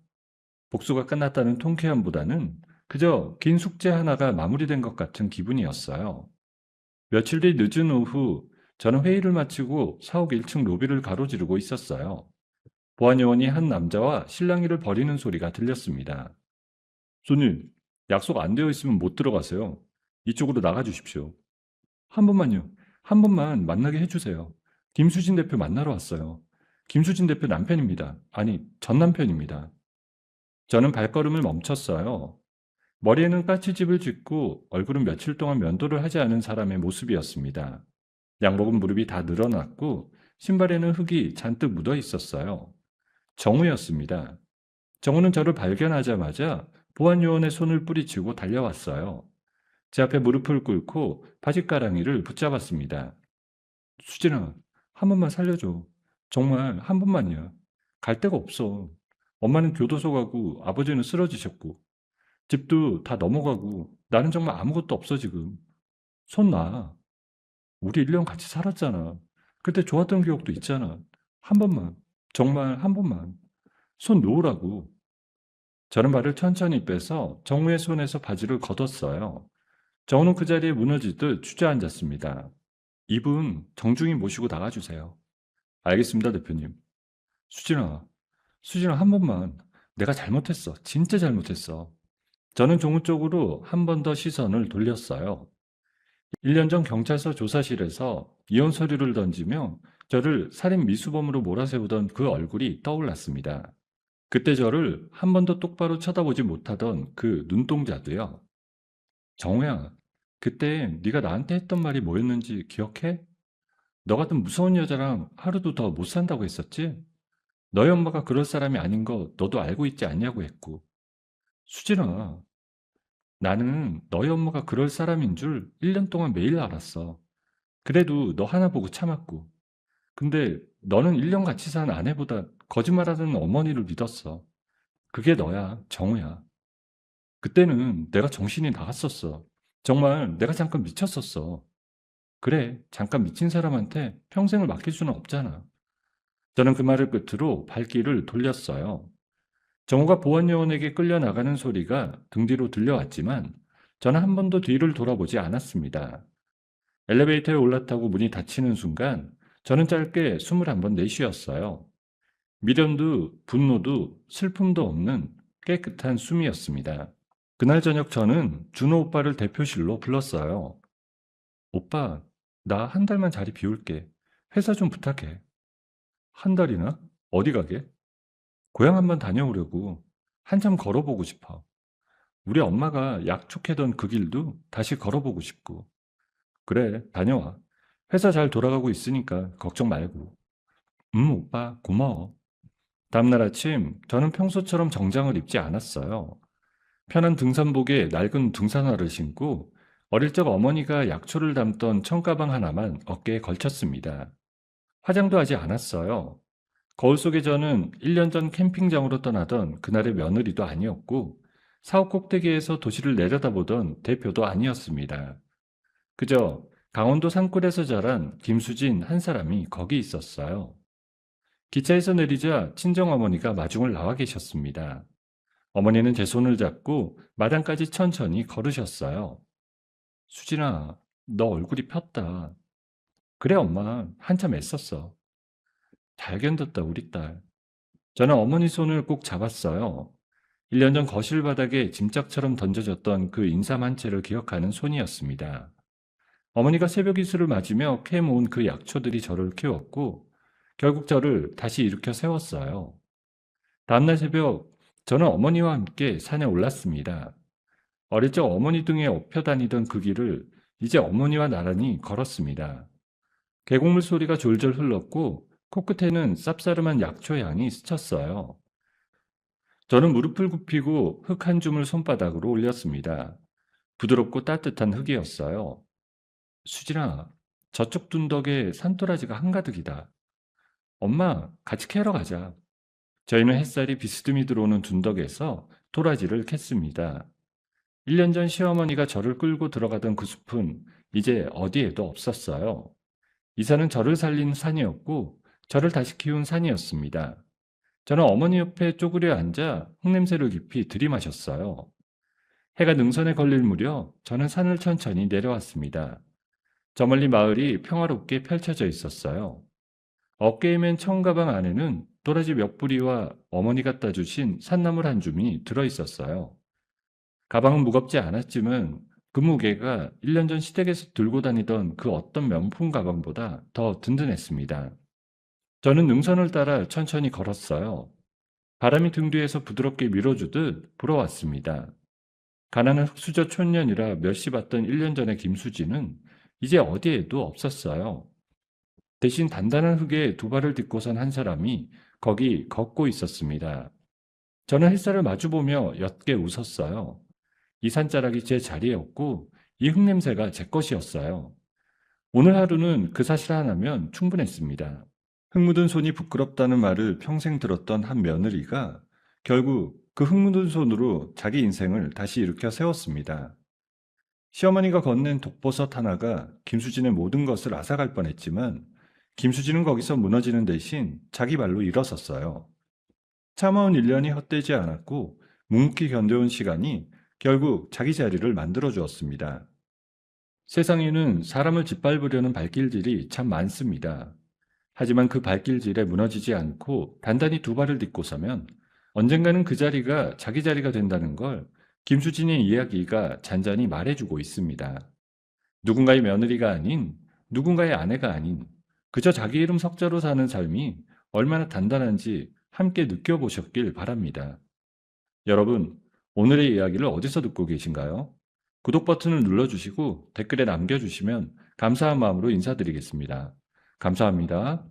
복수가 끝났다는 통쾌함보다는 그저 긴 숙제 하나가 마무리된 것 같은 기분이었어요. 며칠 뒤 늦은 오후 저는 회의를 마치고 사옥 1층 로비를 가로지르고 있었어요. 보안요원이 한 남자와 실랑이를 벌이는 소리가 들렸습니다. 손님, 약속 안 되어 있으면 못 들어가세요. 이쪽으로 나가주십시오. 한 번만요. 한 번만 만나게 해주세요. 김수진 대표 만나러 왔어요. 김수진 대표 남편입니다. 아니, 전 남편입니다. 저는 발걸음을 멈췄어요. 머리에는 까치집을 짚고 얼굴은 며칠 동안 면도를 하지 않은 사람의 모습이었습니다. 양복은 무릎이 다 늘어났고 신발에는 흙이 잔뜩 묻어 있었어요. 정우였습니다. 정우는 저를 발견하자마자 보안요원의 손을 뿌리치고 달려왔어요. 제 앞에 무릎을 꿇고 바짓가랑이를 붙잡았습니다. 수진아, 한 번만 살려줘. 정말 한 번만이야. 갈 데가 없어. 엄마는 교도소 가고 아버지는 쓰러지셨고 집도 다 넘어가고 나는 정말 아무것도 없어 지금. 손 놔. 우리 1년 같이 살았잖아. 그때 좋았던 기억도 있잖아. 한 번만. 정말 한 번만. 손 놓으라고. 저는 발을 천천히 빼서 정우의 손에서 바지를 걷었어요. 정우는 그 자리에 무너지듯 주저앉았습니다. 이분 정중히 모시고 나가주세요. 알겠습니다, 대표님. 수진아, 수진아 한 번만. 내가 잘못했어. 진짜 잘못했어. 저는 종우 쪽으로 한 번 더 시선을 돌렸어요. 1년 전 경찰서 조사실에서 이혼 서류를 던지며 저를 살인 미수범으로 몰아세우던 그 얼굴이 떠올랐습니다. 그때 저를 한 번도 똑바로 쳐다보지 못하던 그 눈동자도요. 정우야, 그때 네가 나한테 했던 말이 뭐였는지 기억해? 너 같은 무서운 여자랑 하루도 더 못 산다고 했었지? 너희 엄마가 그럴 사람이 아닌 거 너도 알고 있지 않냐고 했고. 수진아, 나는 너희 엄마가 그럴 사람인 줄 1년 동안 매일 알았어. 그래도 너 하나 보고 참았고. 근데 너는 1년 같이 산 아내보다 거짓말하는 어머니를 믿었어. 그게 너야, 정우야. 그때는 내가 정신이 나갔었어. 정말 내가 잠깐 미쳤었어. 그래, 잠깐 미친 사람한테 평생을 맡길 수는 없잖아. 저는 그 말을 끝으로 발길을 돌렸어요. 정우가 보안요원에게 끌려나가는 소리가 등 뒤로 들려왔지만 저는 한 번도 뒤를 돌아보지 않았습니다. 엘리베이터에 올라타고 문이 닫히는 순간 저는 짧게 숨을 한번 내쉬었어요. 미련도 분노도 슬픔도 없는 깨끗한 숨이었습니다. 그날 저녁 저는 준호 오빠를 대표실로 불렀어요. 오빠, 나 한 달만 자리 비울게. 회사 좀 부탁해. 한 달이나? 어디 가게? 고향 한번 다녀오려고. 한참 걸어보고 싶어. 우리 엄마가 약촉하던 그 길도 다시 걸어보고 싶고. 그래, 다녀와. 회사 잘 돌아가고 있으니까 걱정 말고. 오빠, 고마워. 다음날 아침, 저는 평소처럼 정장을 입지 않았어요. 편한 등산복에 낡은 등산화를 신고 어릴 적 어머니가 약초를 담던 청가방 하나만 어깨에 걸쳤습니다. 화장도 하지 않았어요. 거울 속의 저는 1년 전 캠핑장으로 떠나던 그날의 며느리도 아니었고 사업 꼭대기에서 도시를 내려다보던 대표도 아니었습니다. 그저 강원도 산골에서 자란 김수진 한 사람이 거기 있었어요. 기차에서 내리자 친정어머니가 마중을 나와 계셨습니다. 어머니는 제 손을 잡고 마당까지 천천히 걸으셨어요. 수진아, 너 얼굴이 폈다. 그래, 엄마. 한참 애썼어. 잘 견뎠다, 우리 딸. 저는 어머니 손을 꼭 잡았어요. 1년 전 거실 바닥에 짐짝처럼 던져졌던 그 인삼 한 채를 기억하는 손이었습니다. 어머니가 새벽 이슬을 맞으며 캐 모은 그 약초들이 저를 키웠고 결국 저를 다시 일으켜 세웠어요. 다음날 새벽 저는 어머니와 함께 산에 올랐습니다. 어릴 적 어머니 등에 업혀 다니던 그 길을 이제 어머니와 나란히 걸었습니다. 계곡물 소리가 졸졸 흘렀고 코끝에는 쌉싸름한 약초 향이 스쳤어요. 저는 무릎을 굽히고 흙 한 줌을 손바닥으로 올렸습니다. 부드럽고 따뜻한 흙이었어요. 수진아, 저쪽 둔덕에 산토라지가 한가득이다. 엄마, 같이 캐러 가자. 저희는 햇살이 비스듬히 들어오는 둔덕에서 토라지를 캤습니다. 1년 전 시어머니가 저를 끌고 들어가던 그 숲은 이제 어디에도 없었어요. 이 산은 저를 살린 산이었고 저를 다시 키운 산이었습니다. 저는 어머니 옆에 쪼그려 앉아 흙냄새를 깊이 들이마셨어요. 해가 능선에 걸릴 무렵 저는 산을 천천히 내려왔습니다. 저 멀리 마을이 평화롭게 펼쳐져 있었어요. 어깨에 맨 청가방 안에는 도라지 몇 뿌리와 어머니가 따주신 산나물 한 줌이 들어있었어요. 가방은 무겁지 않았지만 그 무게가 1년 전 시댁에서 들고 다니던 그 어떤 명품 가방보다 더 든든했습니다. 저는 능선을 따라 천천히 걸었어요. 바람이 등 뒤에서 부드럽게 밀어주듯 불어왔습니다. 가난한 흙수저 촌년이라 멸시 받던 1년 전의 김수지는 이제 어디에도 없었어요. 대신 단단한 흙에 두 발을 딛고선 한 사람이 거기 걷고 있었습니다. 저는 햇살을 마주보며 옅게 웃었어요. 이 산자락이 제 자리였고 이 흙냄새가 제 것이었어요. 오늘 하루는 그 사실 하나면 충분했습니다. 흙 묻은 손이 부끄럽다는 말을 평생 들었던 한 며느리가 결국 그 흙 묻은 손으로 자기 인생을 다시 일으켜 세웠습니다. 시어머니가 건넨 독버섯 하나가 김수진의 모든 것을 앗아갈 뻔했지만 김수진은 거기서 무너지는 대신 자기 발로 일어섰어요. 참아온 1년이 헛되지 않았고 묵묵히 견뎌온 시간이 결국 자기 자리를 만들어 주었습니다. 세상에는 사람을 짓밟으려는 발길들이 참 많습니다. 하지만 그 발길질에 무너지지 않고 단단히 두 발을 딛고 서면 언젠가는 그 자리가 자기 자리가 된다는 걸 김수진의 이야기가 잔잔히 말해주고 있습니다. 누군가의 며느리가 아닌, 누군가의 아내가 아닌, 그저 자기 이름 석자로 사는 삶이 얼마나 단단한지 함께 느껴보셨길 바랍니다. 여러분, 오늘의 이야기를 어디서 듣고 계신가요? 구독 버튼을 눌러주시고 댓글에 남겨주시면 감사한 마음으로 인사드리겠습니다. 감사합니다.